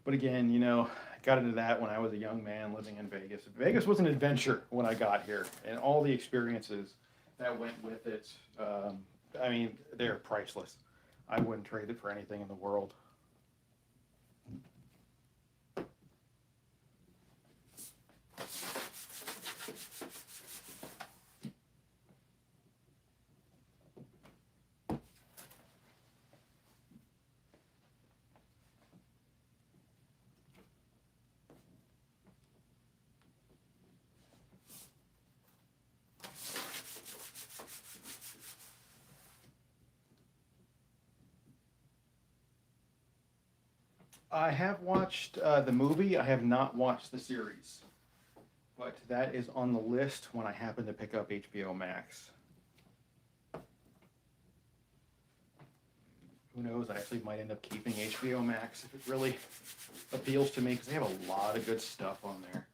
But again, I got into that when I was a young man living in Vegas. Vegas was an adventure when I got here, and all the experiences that went with it. I mean, they're priceless. I wouldn't trade it for anything in the world. I have watched the movie. I have not watched the series, but that is on the list when I happen to pick up HBO Max. Who knows? I actually might end up keeping HBO Max if it really appeals to me because they have a lot of good stuff on there.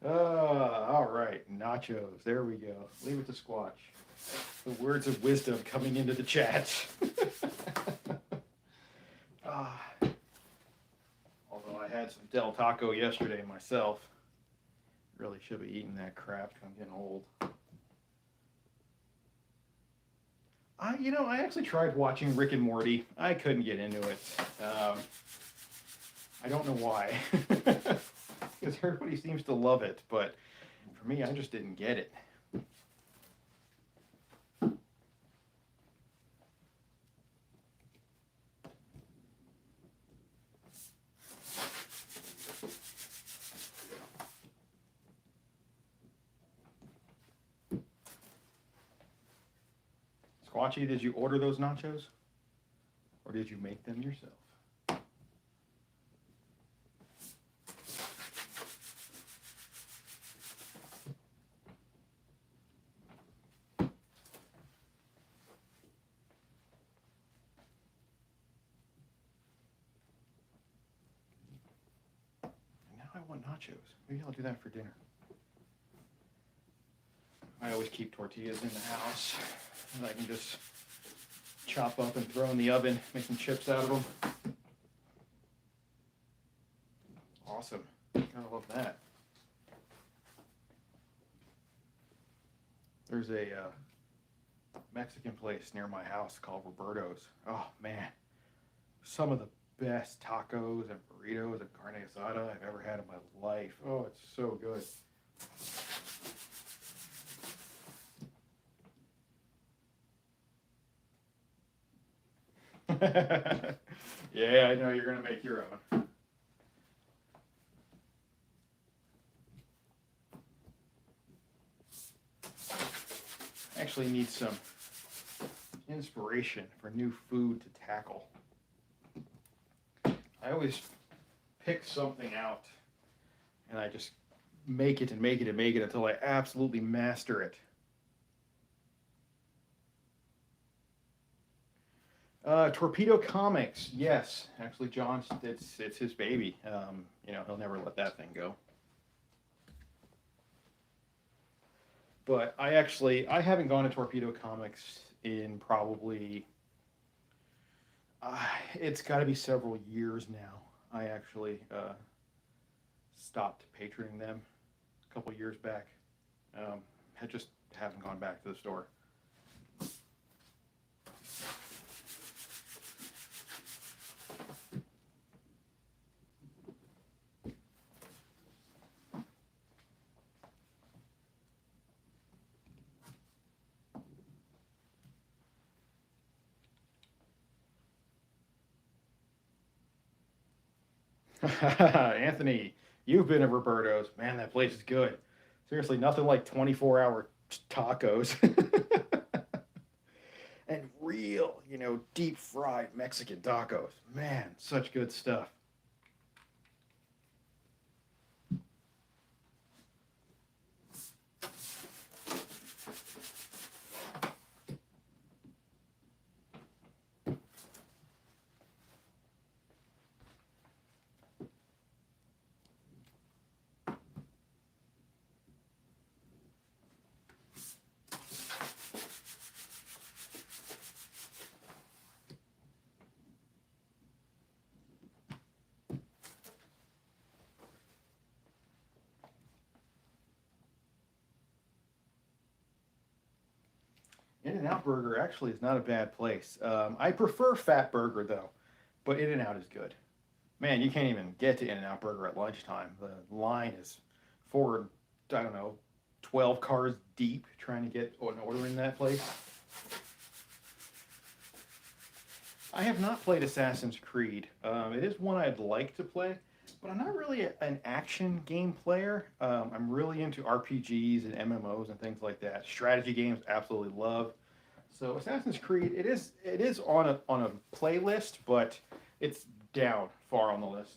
All right, nachos. There we go. Leave it to Squatch. The words of wisdom coming into the chat. Ah, although I had some Del Taco yesterday myself. Really should be eating that crap. I'm getting old. I actually tried watching Rick and Morty. I couldn't get into it. I don't know why. Because everybody seems to love it, but for me, I just didn't get it. Squatchy, did you order those nachos? Or did you make them yourself? Now I want nachos. Maybe I'll do that for dinner. I always keep tortillas in the house. And I can just chop up and throw in the oven, make some chips out of them. Awesome. Gotta love that. There's a Mexican place near my house called Roberto's. Oh man, some of the best tacos and burritos and carne asada I've ever had in my life. Oh, it's so good. Yeah, I know you're gonna make your own. Actually need some inspiration for new food to tackle. I always pick something out and I just make it and make it and make it until I absolutely master it. Torpedo Comics, yes. Actually, John, it's his baby. He'll never let that thing go. But I haven't gone to Torpedo Comics in probably, it's got to be several years now. I actually stopped patroning them a couple years back. I just haven't gone back to the store. Anthony, you've been at Roberto's. Man, that place is good. Seriously, nothing like 24-hour tacos. And real, deep fried Mexican tacos. Man, such good stuff. In-N-Out Burger actually is not a bad place. I prefer Fat Burger though, but In-N-Out is good. Man, you can't even get to In-N-Out Burger at lunchtime. The line is for, I don't know, 12 cars deep trying to get an order in that place. I have not played Assassin's Creed. It is one I'd like to play, but I'm not really an action game player. I'm really into RPGs and MMOs and things like that. Strategy games, absolutely love. So Assassin's Creed, it is on a playlist, but it's down far on the list.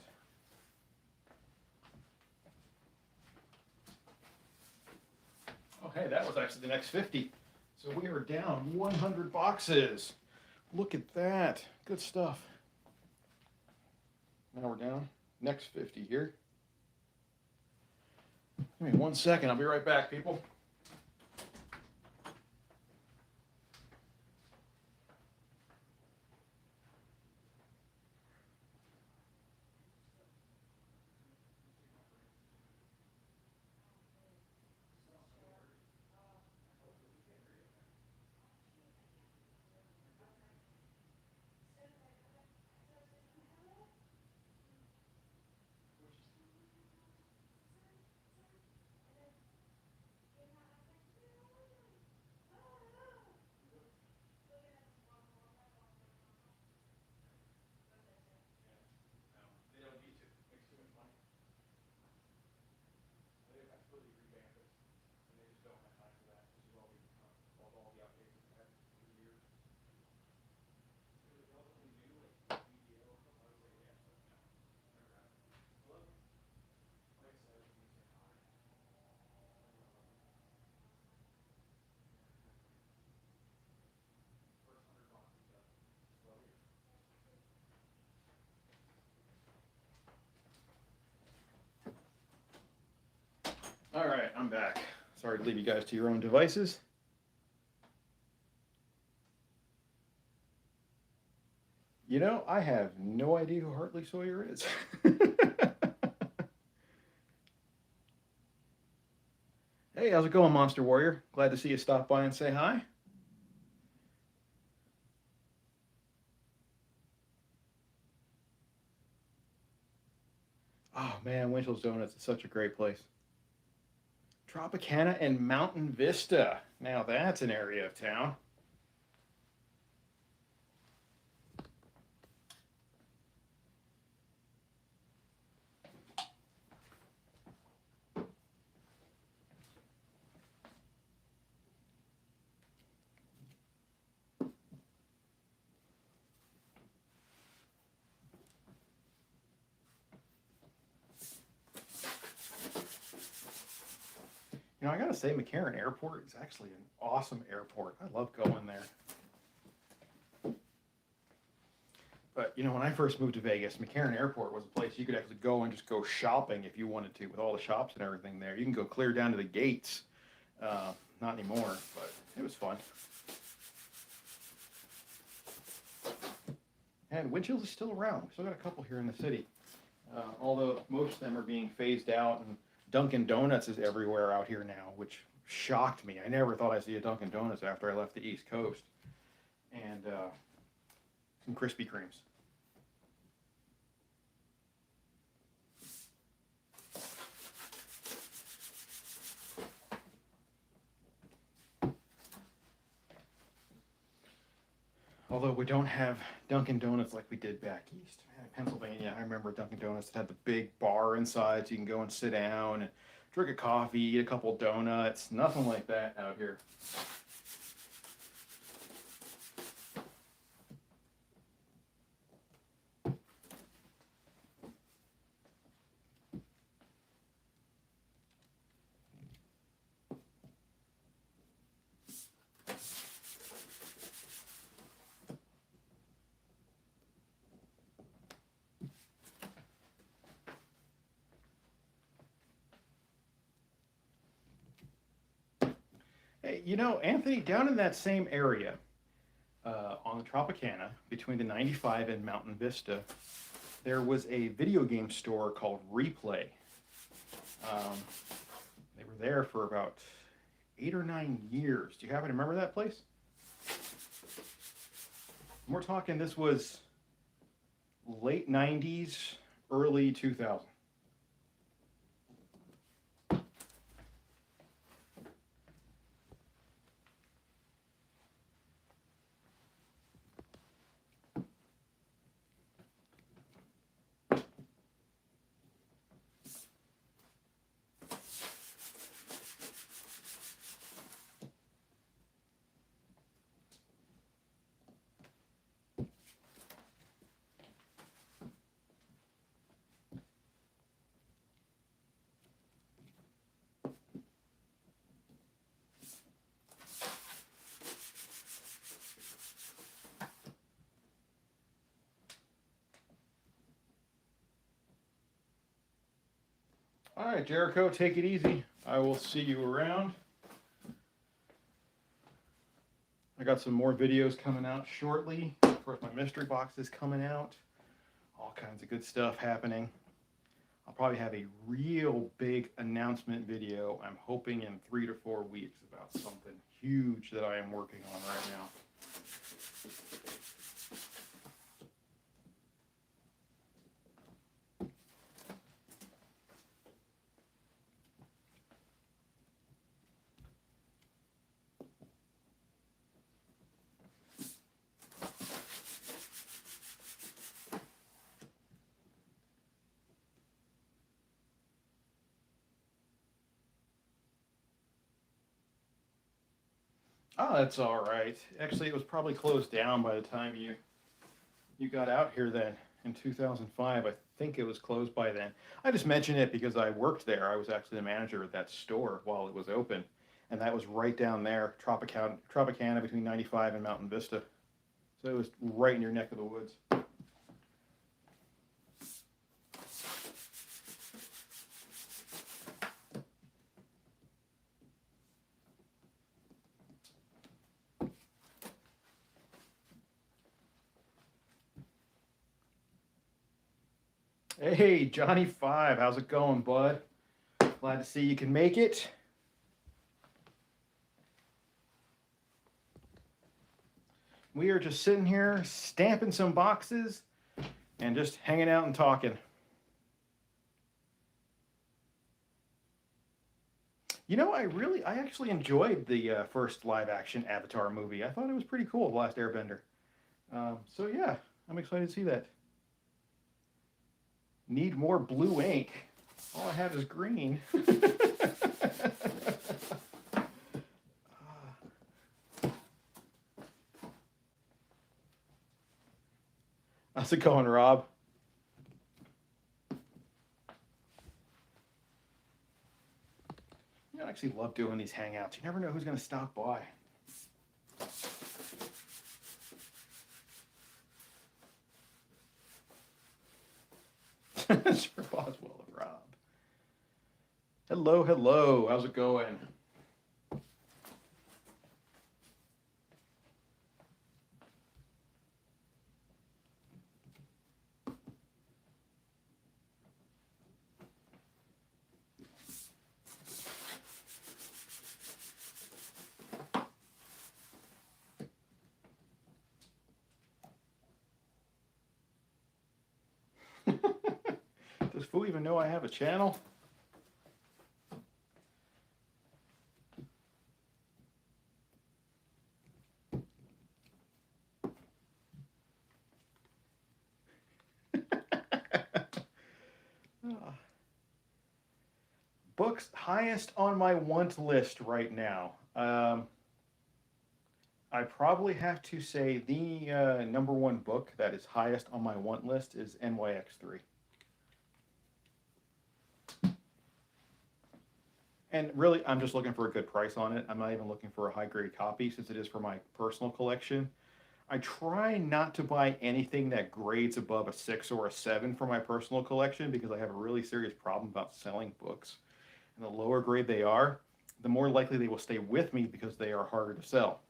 Okay, that was actually the next 50. So we are down 100 boxes. Look at that. Good stuff. Now we're down. Next 50 here. Give me 1 second. I'll be right back, people. All right, I'm back. Sorry to leave you guys to your own devices. I have no idea who Hartley Sawyer is. Hey, how's it going, Monster Warrior? Glad to see you stop by and say hi. Oh man, Winchell's Donuts is such a great place. Tropicana and Mountain Vista. Now that's an area of town. I gotta say, McCarran Airport is actually an awesome airport. I love going there. But when I first moved to Vegas, McCarran Airport was a place you could actually go and just go shopping if you wanted to, with all the shops and everything there. You can go clear down to the gates. Not anymore, but it was fun. And wind chills are still around. We still got a couple here in the city. Although most of them are being phased out, and Dunkin' Donuts is everywhere out here now, which shocked me. I never thought I'd see a Dunkin' Donuts after I left the East Coast. And some Krispy Kremes. Although we don't have Dunkin' Donuts like we did back east. Man, in Pennsylvania, I remember Dunkin' Donuts that had the big bar inside, so you can go and sit down and drink a coffee, eat a couple donuts. Nothing like that out here. Hey, you know, Anthony, down in that same area, on the Tropicana, between the 95 and Mountain Vista, there was a video game store called Replay. They were there for about 8 or 9 years. Do you happen to remember that place? We're talking, this was late 90s, early 2000s. All right, Jericho, take it easy. I will see you around. I got some more videos coming out shortly. Of course, my mystery box is coming out. All kinds of good stuff happening. I'll probably have a real big announcement video, I'm hoping in 3 to 4 weeks, about something huge that I am working on right now. Oh, that's all right. Actually, it was probably closed down by the time you got out here then in 2005. I think it was closed by then. I just mention it because I worked there. I was actually the manager at that store while it was open. And that was right down there, Tropicana between 95 and Mountain Vista. So it was right in your neck of the woods. Hey, Johnny 5, how's it going, bud? Glad to see you can make it. We are just sitting here stamping some boxes and just hanging out and talking. You know, I actually enjoyed the first live action Avatar movie. I thought it was pretty cool, The Last Airbender. So yeah, I'm excited to see that. Need more blue ink. All I have is green. How's it going, Rob? You know, I actually love doing these hangouts. You never know who's going to stop by. Sure, Boswell and Rob. Hello, hello. How's it going? Who even know I have a channel? Books highest on my want list right now. I probably have to say the number one book that is highest on my want list is NYX3. And really, I'm just looking for a good price on it. I'm not even looking for a high grade copy since it is for my personal collection. I try not to buy anything that grades above a 6 or a 7 for my personal collection because I have a really serious problem about selling books. And the lower grade they are, the more likely they will stay with me because they are harder to sell.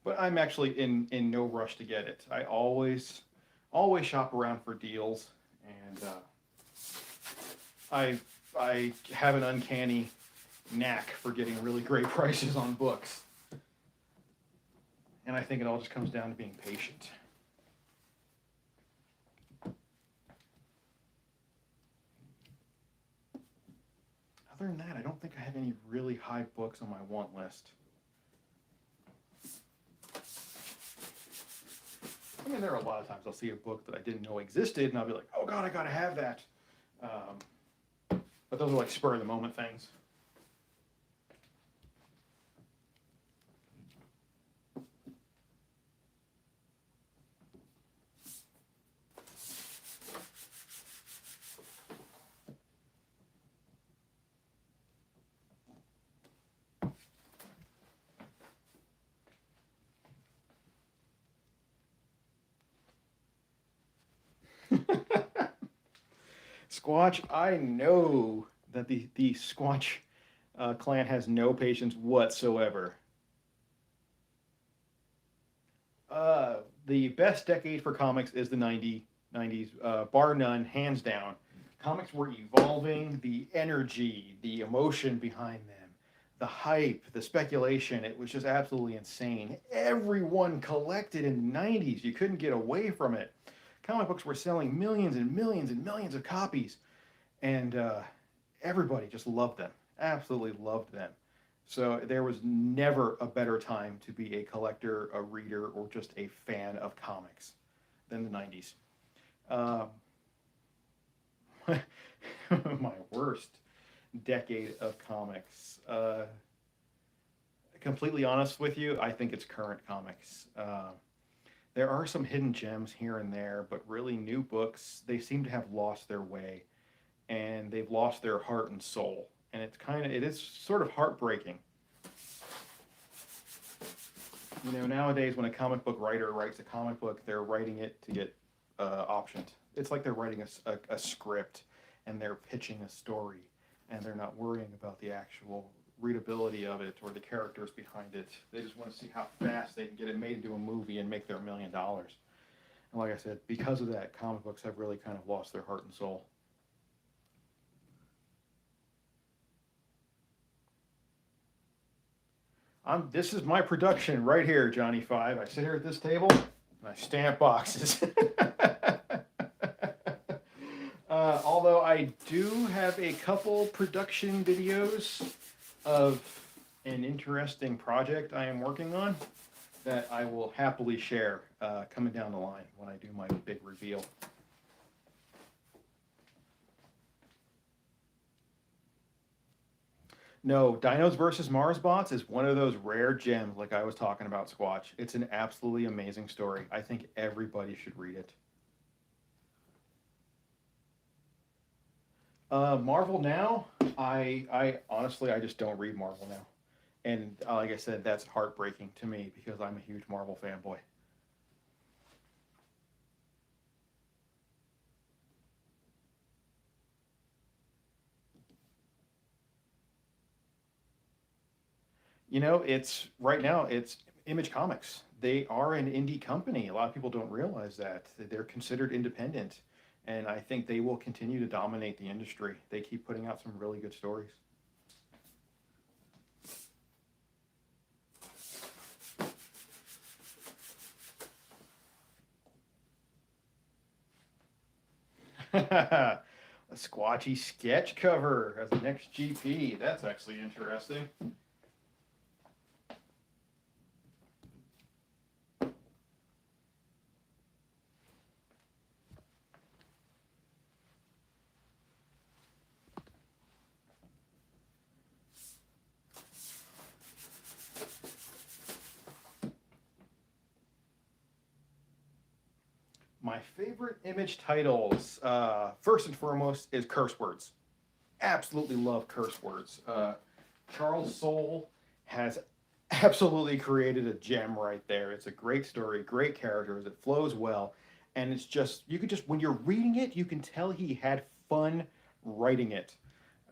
But I'm actually in no rush to get it. I always shop around for deals, and I have an uncanny knack for getting really great prices on books. And I think it all just comes down to being patient. Other than that, I don't think I have any really high books on my want list. I mean, there are a lot of times I'll see a book that I didn't know existed, and I'll be like, oh God, I gotta have that. But those are like spur of the moment things. Squatch, I know that the Squatch clan has no patience whatsoever. The best decade for comics is the 90s, bar none, hands down. Comics were evolving, the energy, the emotion behind them, the hype, the speculation, it was just absolutely insane. Everyone collected in the 90s. You couldn't get away from it. Comic books were selling millions and millions and millions of copies, and everybody just loved them, absolutely loved them. So there was never a better time to be a collector, a reader, or just a fan of comics than the 90s. My worst decade of comics. Completely honest with you, I think it's current comics. There are some hidden gems here and there, but really new books, they seem to have lost their way and they've lost their heart and soul. And it is sort of heartbreaking. You know, nowadays when a comic book writer writes a comic book, they're writing it to get optioned. It's like they're writing a script and they're pitching a story and they're not worrying about the actual readability of it or the characters behind it. They just want to see how fast they can get it made into a movie and make their $1 million. And like I said, because of that, comic books have really kind of lost their heart and soul. This is my production right here, Johnny Five. I sit here at this table and I stamp boxes. Although I do have a couple production videos of an interesting project I am working on that I will happily share coming down the line when I do my big reveal. No, Dinos versus Marsbots is one of those rare gems like I was talking about, Squatch. It's an absolutely amazing story. I think everybody should read it. Marvel now, I honestly, I just don't read Marvel now. And like I said, that's heartbreaking to me because I'm a huge Marvel fanboy. You know, right now, it's Image Comics. They are an indie company. A lot of people don't realize that. They're considered independent. and I think they will continue to dominate the industry. They keep putting out some really good stories. A squatchy sketch cover as the next GP. That's actually interesting. My favorite Image titles, first and foremost, is curse words. Absolutely love curse words. Charles Soule has absolutely created a gem right there. It's a great story, great characters, it flows well, and it's just, you could just, when you're reading it, you can tell he had fun writing it.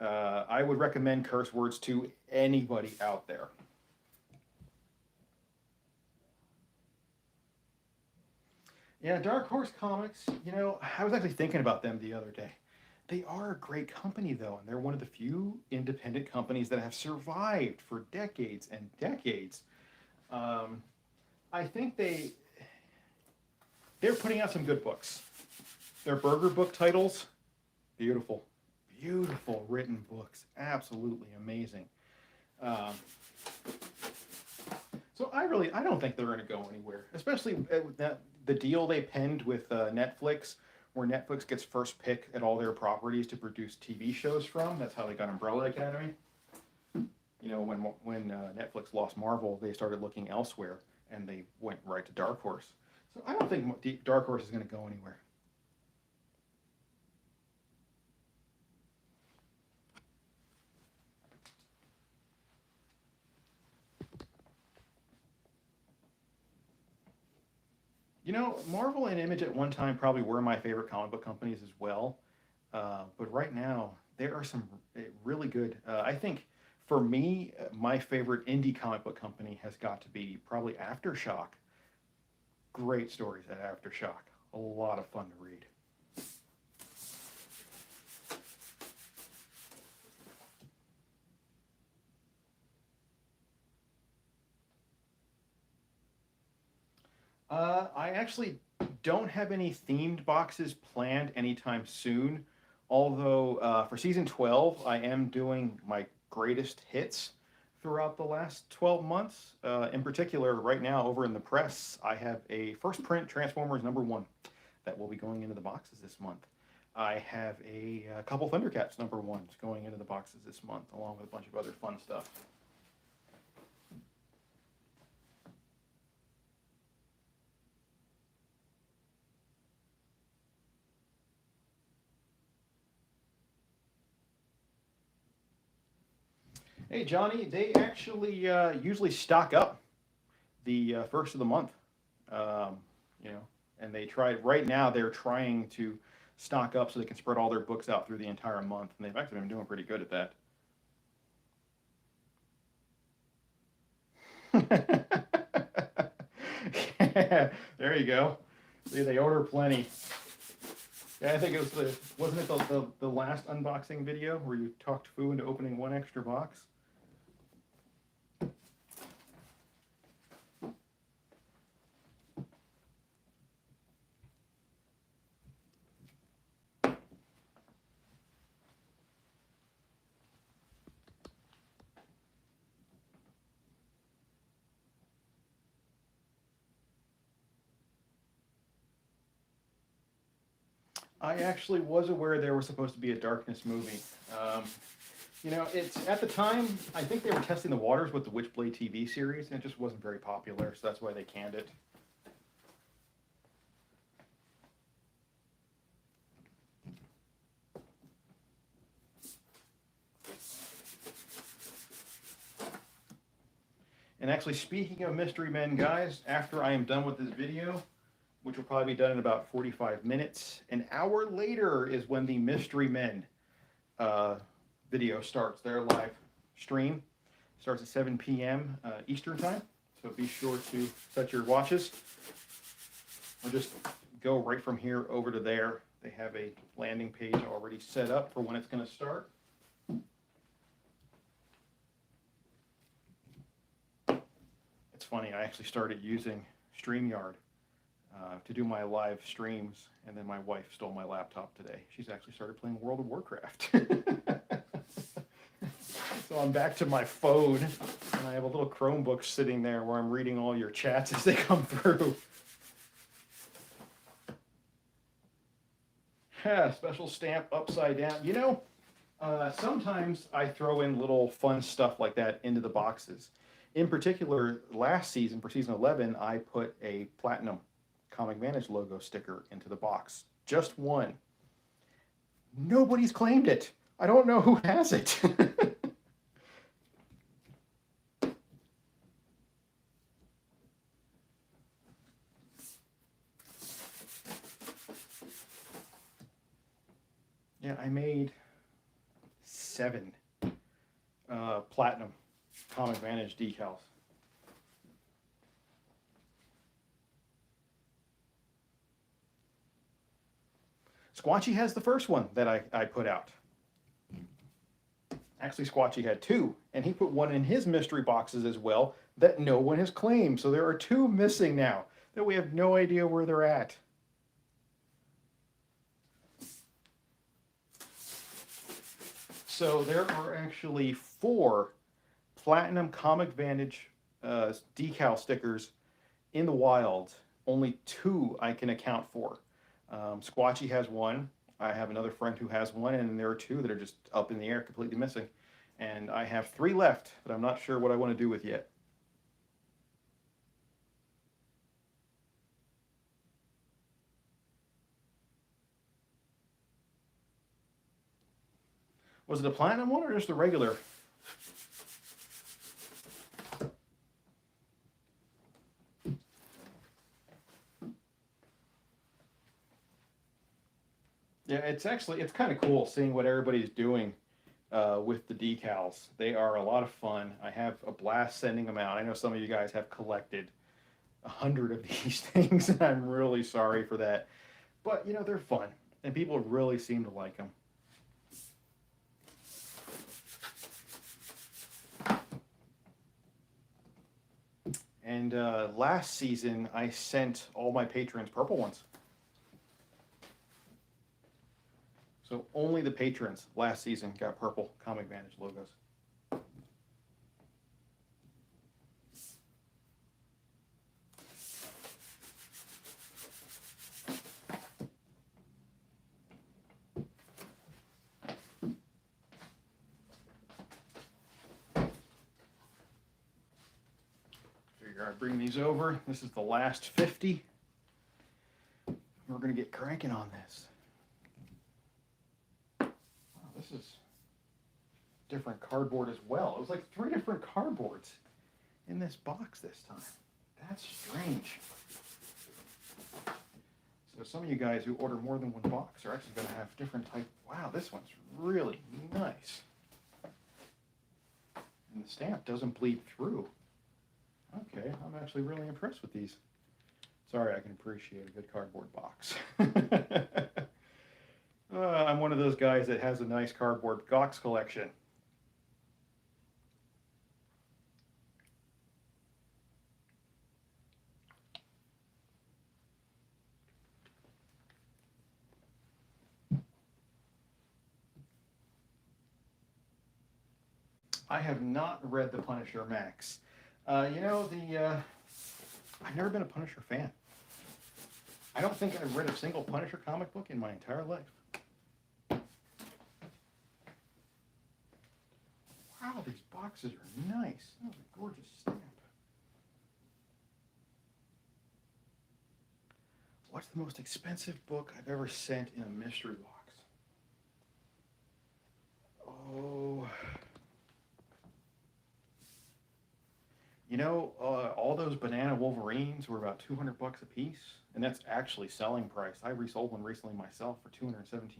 I would recommend curse words to anybody out there. Yeah, Dark Horse Comics, I was actually thinking about them the other day. They are a great company, though, and they're one of the few independent companies that have survived for decades and decades. Um, I think they're putting out some good books. Their burger book titles, beautiful, beautiful written books, absolutely amazing. Um, so I don't think they're going to go anywhere, especially with the deal they penned with Netflix, where Netflix gets first pick at all their properties to produce TV shows from. That's how they got Umbrella Academy. When Netflix lost Marvel, they started looking elsewhere, and they went right to Dark Horse. So I don't think Dark Horse is going to go anywhere. Marvel and Image at one time probably were my favorite comic book companies as well. But right now, there are some really good. I think for me, my favorite indie comic book company has got to be probably Aftershock. Great stories at Aftershock. A lot of fun to read. I actually don't have any themed boxes planned anytime soon. Although for season 12, I am doing my greatest hits throughout the last 12 months. In particular, right now over in the press, I have a first print Transformers #1 that will be going into the boxes this month. I have a couple Thundercats #1s going into the boxes this month, along with a bunch of other fun stuff. Hey, Johnny, they actually usually stock up the first of the month. Um, you know, and right now they're trying to stock up so they can spread all their books out through the entire month, and they've actually been doing pretty good at that. There you go. See, they order plenty. Yeah, I think it was wasn't it the last unboxing video where you talked Foo into opening one extra box? I actually was aware there was supposed to be a Darkness movie. Um, it's at the time, I think they were testing the waters with the Witchblade TV series, and it just wasn't very popular, so that's why they canned it. And actually, speaking of Mystery Men, guys, after I am done with this video, which will probably be done in about 45 minutes, an hour later is when the Mystery Men uh, video starts. Their live stream starts at 7 p.m. Eastern time, so be sure to set your watches. Or just go right from here over to there. They have a landing page already set up for when it's going to start. It's funny, I actually started using StreamYard to do my live streams, and then my wife stole my laptop today. She's actually started playing World of Warcraft. So I'm back to my phone, and I have a little Chromebook sitting there where I'm reading all your chats as they come through. Special stamp upside down. You know, sometimes I throw in little fun stuff like that into the boxes. In particular, last season, for season 11, I put a Platinum Comic Vantage logo sticker into the box. Just one. Nobody's claimed it. I don't know who has it. Yeah, I made 7 Platinum Comic Vantage decals. Squatchy has the first one that I put out. Actually, Squatchy had 2, and he put one in his mystery boxes as well that no one has claimed. So there are 2 missing now that we have no idea where they're at. So there are actually 4 Platinum Comic Vantage decal stickers in the wild. Only 2 I can account for. Squatchy has 1. I have another friend who has 1, and there are 2 that are just up in the air, completely missing. And I have 3 left that I'm not sure what I want to do with yet. Was it a Platinum one or just a regular? Yeah, it's kind of cool seeing what everybody's doing with the decals. They are a lot of fun. I have a blast sending them out. I know some of you guys have collected 100 of these things, and I'm really sorry for that. But, you know, they're fun, and people really seem to like them. And last season, I sent all my patrons purple ones. So only the patrons last season got purple Comic Vantage logos. Figure I'd bring these over. This is the last 50. We're going to get cranking on this. This is different cardboard as well. It was like 3 different cardboards in this box this time. That's strange. So some of you guys who order more than 1 box are actually going to have different type. Wow, this one's really nice. And the stamp doesn't bleed through. Okay, I'm actually really impressed with these. Sorry, I can appreciate a good cardboard box. I'm one of those guys that has a nice cardboard box collection. I have not read The Punisher Max. You know, I've never been a Punisher fan. I don't think I've read a single Punisher comic book in my entire life. Wow, these boxes are nice. That was a gorgeous stamp. What's the most expensive book I've ever sent in a mystery box? Oh. You know, all those Banana Wolverines were about $200 a piece, and that's actually selling price. I resold one recently myself for $217.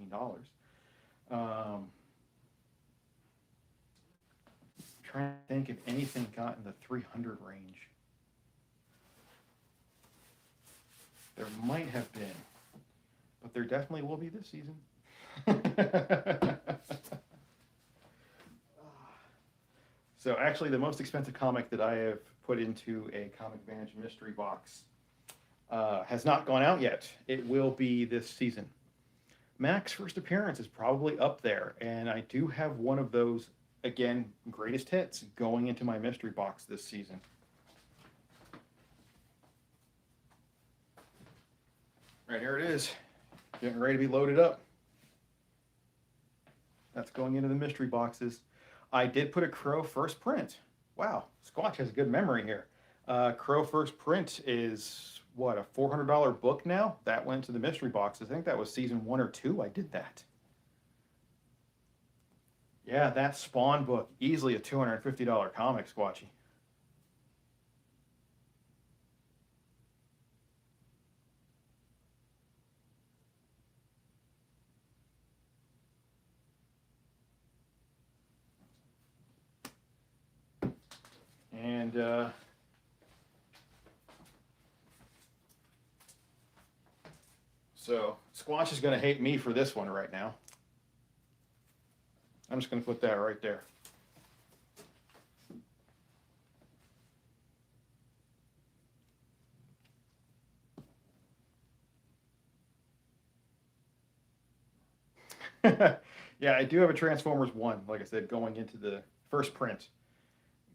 Trying to think if anything got in the 300 range. There might have been, but there definitely will be this season. So actually, the most expensive comic that I have put into a Comic Vantage mystery box has not gone out yet. It will be this season. Mac's first appearance is probably up there, and I do have one of those, again, greatest hits going into my mystery box this season. Right here it is, getting ready to be loaded up. That's going into the mystery boxes. I did put a Crow first print. Wow, Squatch has a good memory here. Crow first print is, what, a $400 book now? That went to the mystery boxes. I think that was season 1 or 2 I did that. Yeah, that Spawn book, easily a $250 comic, Squatchy. And so Squatch is going to hate me for this one right now. I'm just going to put that right there. Yeah, I do have a Transformers 1, like I said, going into the first print,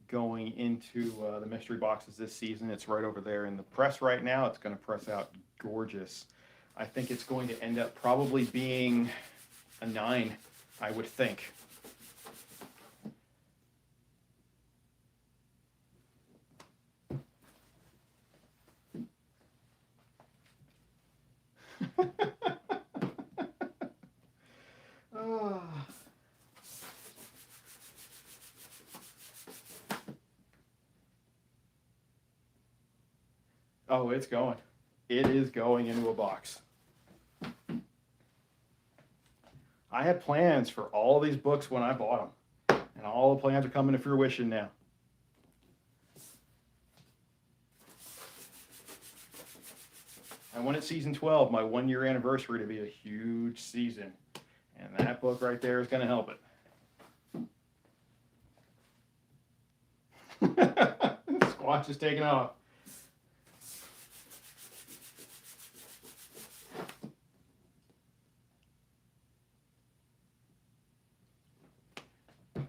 going into the mystery boxes this season. It's right over there in the press right now. It's going to press out gorgeous. I think it's going to end up probably being a 9, I would think. Oh, it's going. It is going into a box. I had plans for all these books when I bought them, and all the plans are coming to fruition now. I wanted season 12, my 1-year anniversary, to be a huge season, and that book right there is going to help it. Squatch is taking off.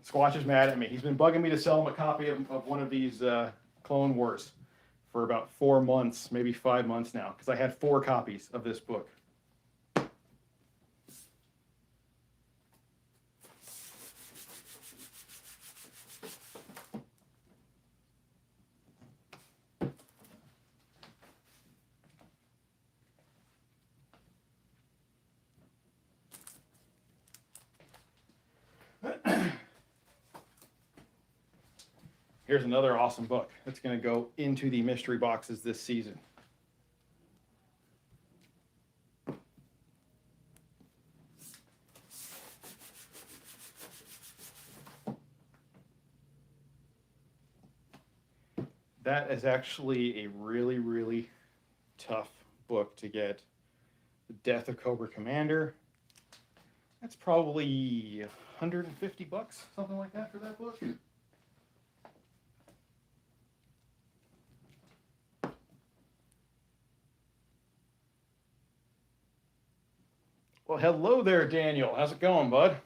Squatch is mad at me. He's been bugging me to sell him a copy of one of these Clone Wars for about 4 months, maybe 5 months now, because I had 4 copies of this book. Here's another awesome book that's going to go into the mystery boxes this season. That is actually a really, really tough book to get. The Death of Cobra Commander. That's probably $150, something like that for that book. Well, hello there, Daniel. How's it going, bud?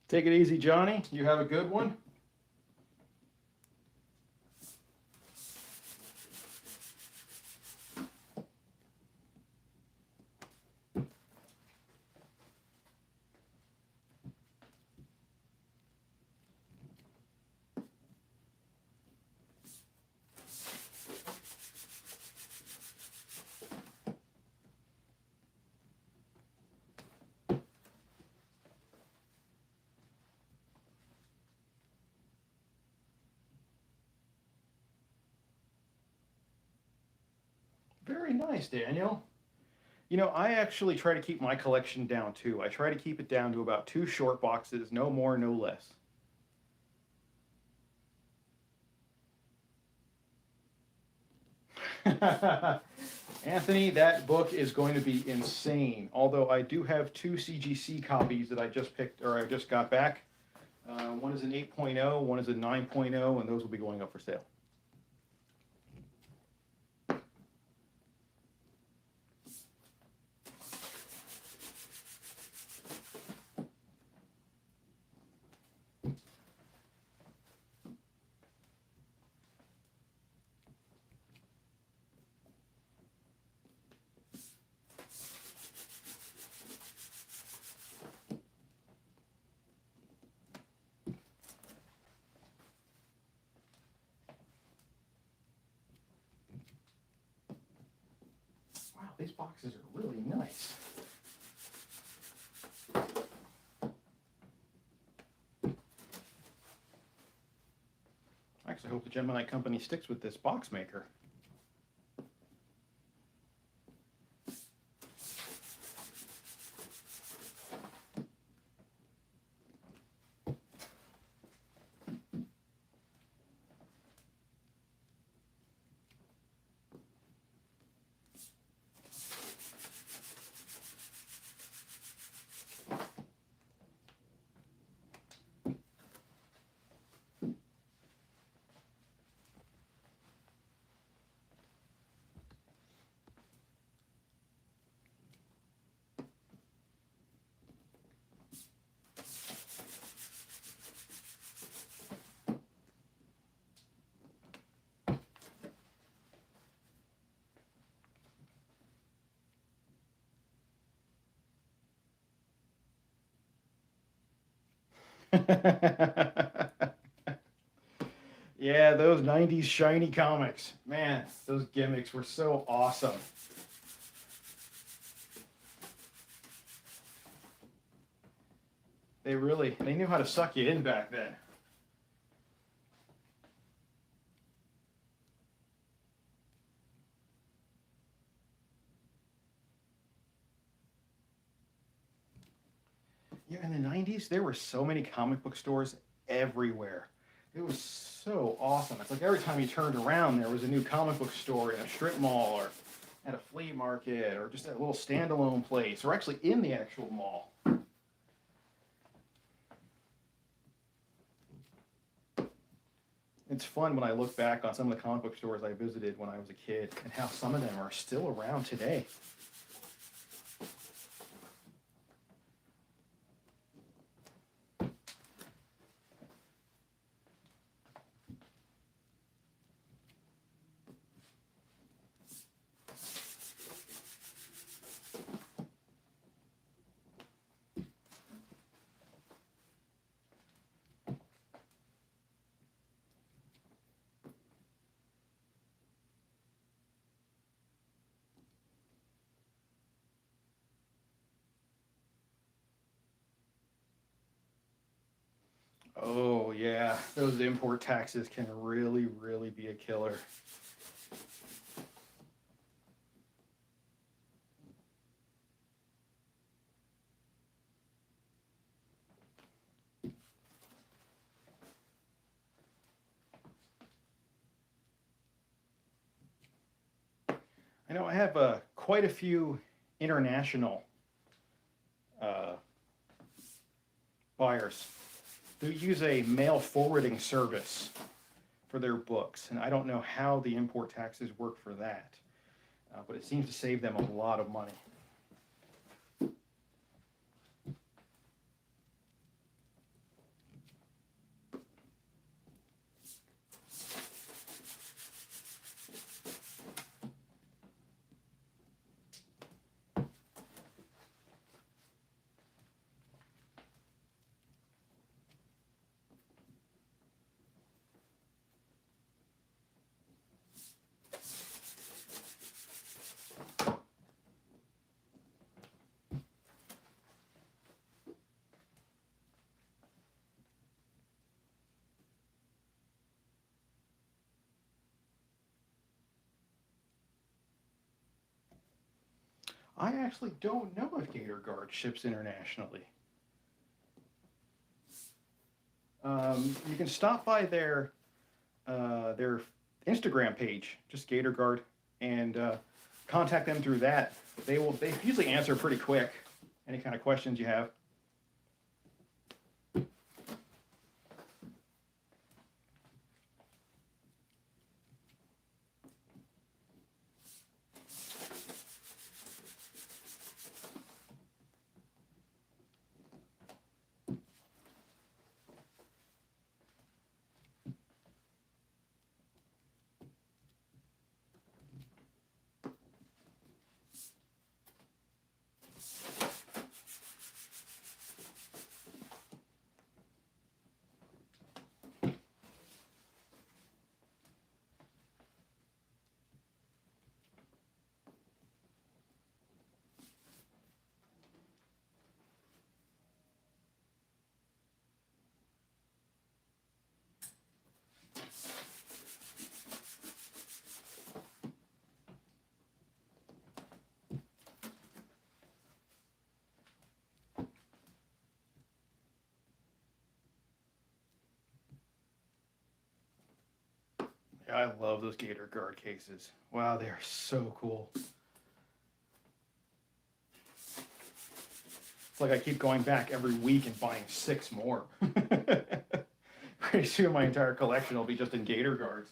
Take it easy, Johnny. You have a good one. Very nice, Daniel. I actually try to keep my collection down too. I try to keep it down to about 2 short boxes, no more, no less. Anthony, that book is going to be insane. Although I do have 2 CGC copies that I just picked, or I just got back. One is an 8.0, one is a 9.0, and those will be going up for sale. Wow, these boxes are really nice. I actually hope the Gemini company sticks with this box maker. Yeah, those 90s shiny comics. Man, those gimmicks were so awesome. They knew how to suck you in back then. Yeah, in the 90s, there were so many comic book stores everywhere. It was so awesome. It's like every time you turned around, there was a new comic book store in a strip mall or at a flea market or just a little standalone place or actually in the actual mall. It's fun when I look back on some of the comic book stores I visited when I was a kid and how some of them are still around today. Oh, yeah, those import taxes can really, really be a killer. I know I have quite a few international uh, buyers who use a mail forwarding service for their books, and I don't know how the import taxes work for that, but it seems to save them a lot of money. I actually don't know if Gator Guard ships internationally. You can stop by their Instagram page, just Gator Guard, and contact them through that. They usually answer pretty quick any kind of questions you have. Yeah, I love those Gator Guard cases. Wow, they are so cool. It's like I keep going back every week and buying 6 more. Pretty soon my entire collection will be just in Gator Guards.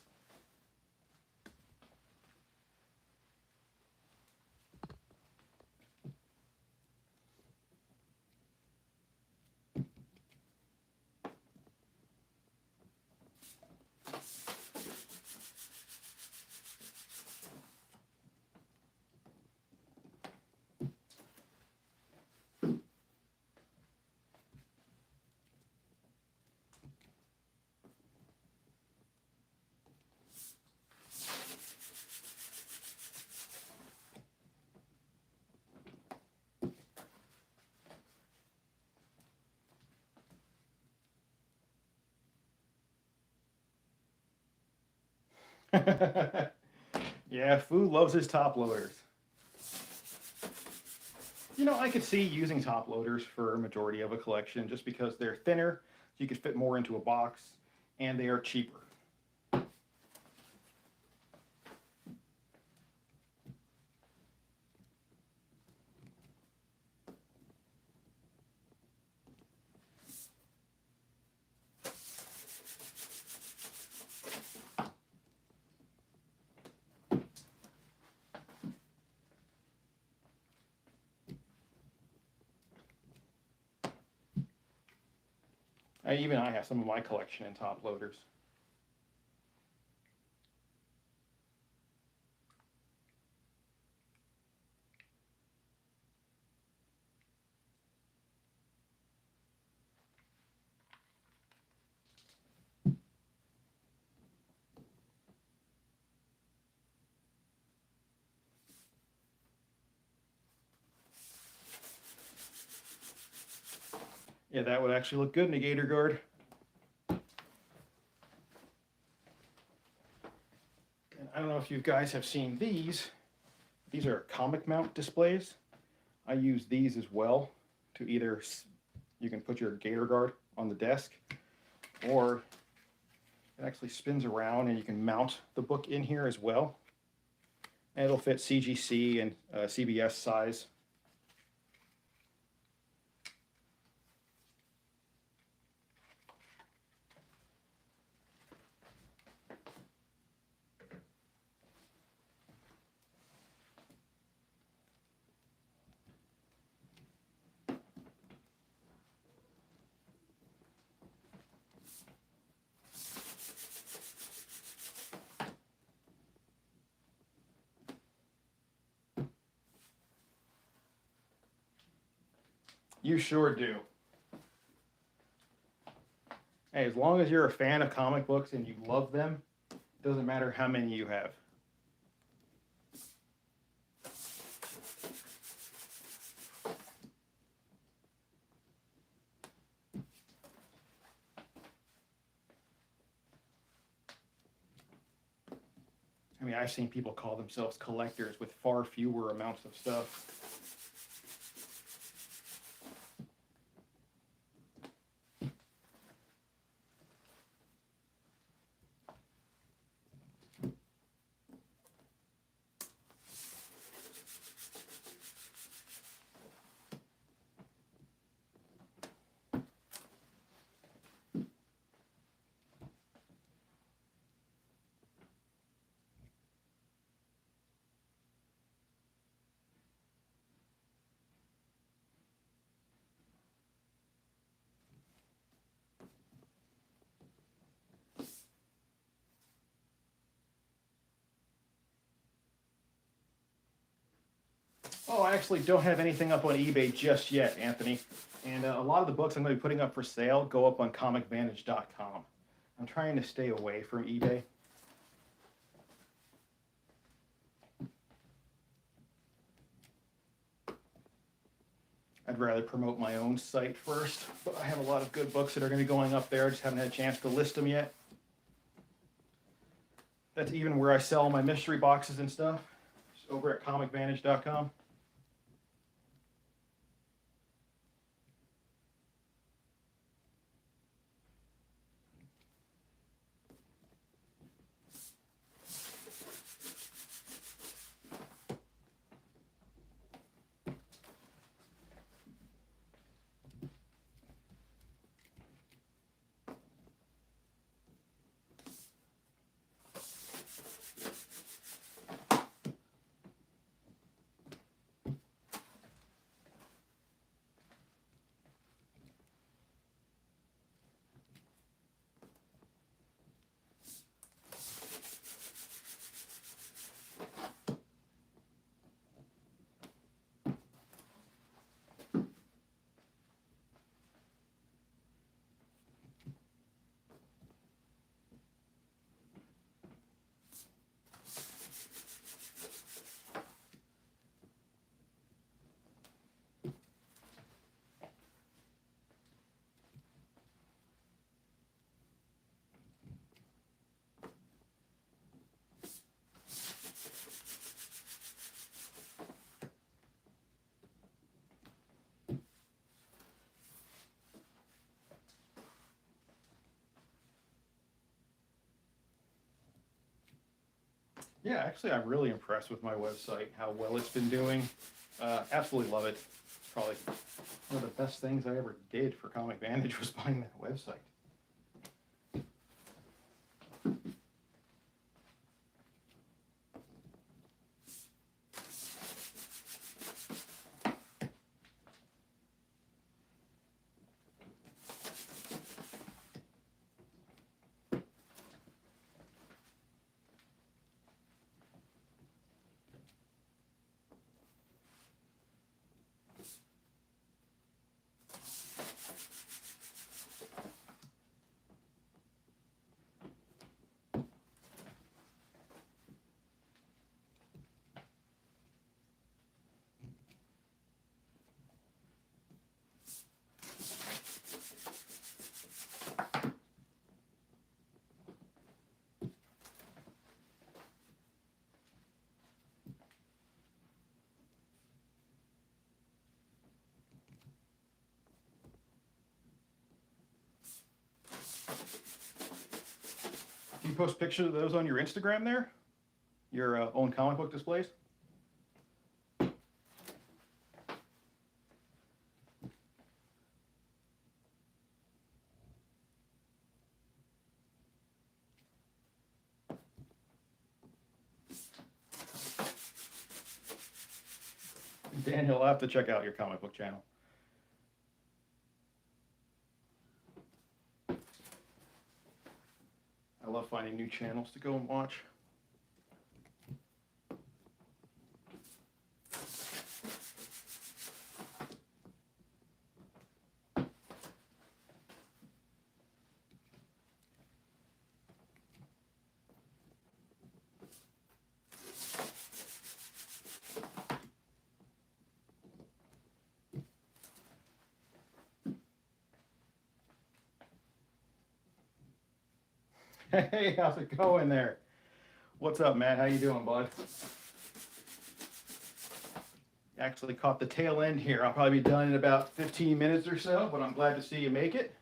Yeah, Fu loves his top loaders. You know, I could see using top loaders for a majority of a collection just because they're thinner, so you could fit more into a box, and they are cheaper. Even I have some of my collection in top loaders. Yeah, that would actually look good in a Gator Guard. And I don't know if you guys have seen these. These are comic mount displays. I use these as well to either, you can put your Gator Guard on the desk, or it actually spins around and you can mount the book in here as well. And it'll fit CGC and CBS size. You sure do. Hey, as long as you're a fan of comic books and you love them, it doesn't matter how many you have. I mean, I've seen people call themselves collectors with far fewer amounts of stuff. Oh, I actually don't have anything up on eBay just yet, Anthony. And a lot of the books I'm going to be putting up for sale go up on comicvantage.com. I'm trying to stay away from eBay. I'd rather promote my own site first, but I have a lot of good books that are going to be going up there. I just haven't had a chance to list them yet. That's even where I sell my mystery boxes and stuff. Just over at comicvantage.com. Yeah, actually, I'm really impressed with my website, how well it's been doing. Absolutely love it. Probably one of the best things I ever did for Comic Vantage was buying that website. Do you post pictures of those on your Instagram there? Your own comic book displays? Daniel, I'll have to check out your comic book channel. I love finding new channels to go and watch. Hey, how's it going there? What's up, Matt? How you doing, bud? Actually caught the tail end here. I'll probably be done in about 15 minutes or so, but I'm glad to see you make it.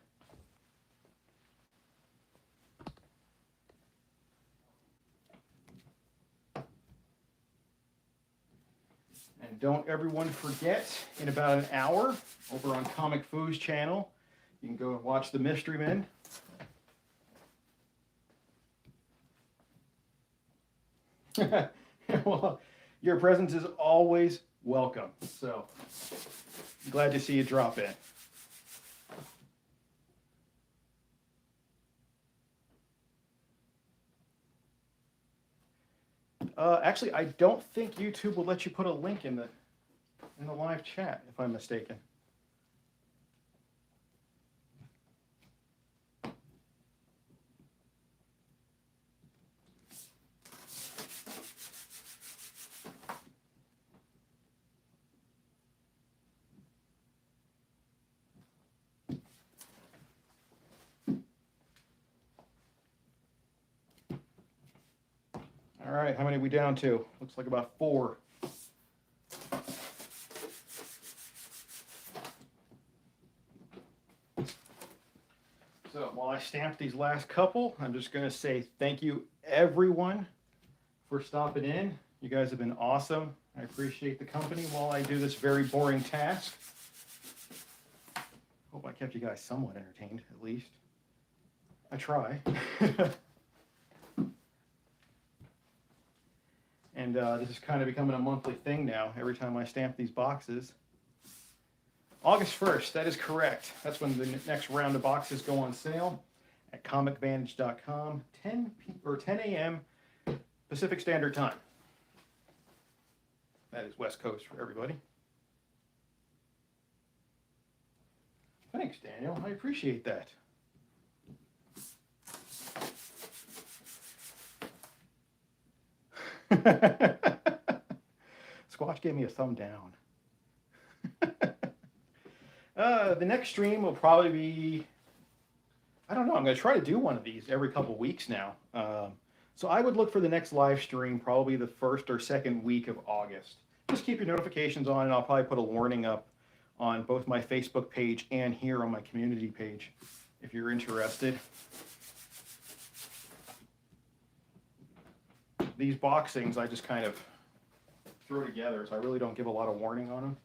And don't everyone forget, in about an hour, over on Comic Foo's channel, you can go and watch The Mystery Men. Well, your presence is always welcome. So, glad to see you drop in. Actually, I don't think YouTube will let you put a link in the in the live chat, if I'm mistaken. All right, how many are we down to? Looks like about 4. So while I stamp these last couple, I'm just going to say thank you, everyone, for stopping in. You guys have been awesome. I appreciate the company while I do this very boring task. Hope I kept you guys somewhat entertained, at least. I try. And this is kind of becoming a monthly thing now, every time I stamp these boxes. August 1st, that is correct. That's when the next round of boxes go on sale at comicvantage.com, 10 a.m. Pacific Standard Time. That is West Coast for everybody. Thanks, Daniel. I appreciate that. Squatch gave me a thumb down. The next stream will probably be, I don't know, I'm going to try to do one of these every couple weeks now. So I would look for the next live stream probably the first or second week of August. Just keep your notifications on, and I'll probably put a warning up on both my Facebook page and here on my community page if you're interested. These boxings I just kind of throw together, so I really don't give a lot of warning on them.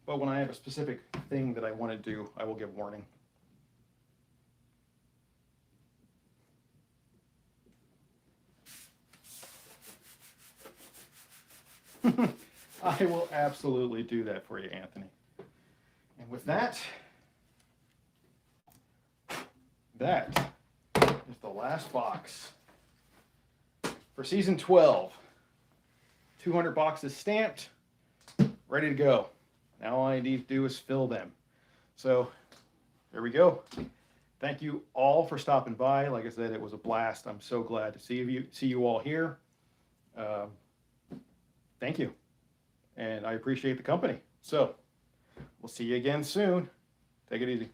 But when I have a specific thing that I want to do, I will give warning. I will absolutely do that for you, Anthony. And with that, that is the last box for season 12. 200 boxes stamped, ready to go. Now all I need to do is fill them. So there we go. Thank you all for stopping by. Like I said, it was a blast. I'm so glad to see you all here. Thank you. And I appreciate the company. So we'll see you again soon. Take it easy.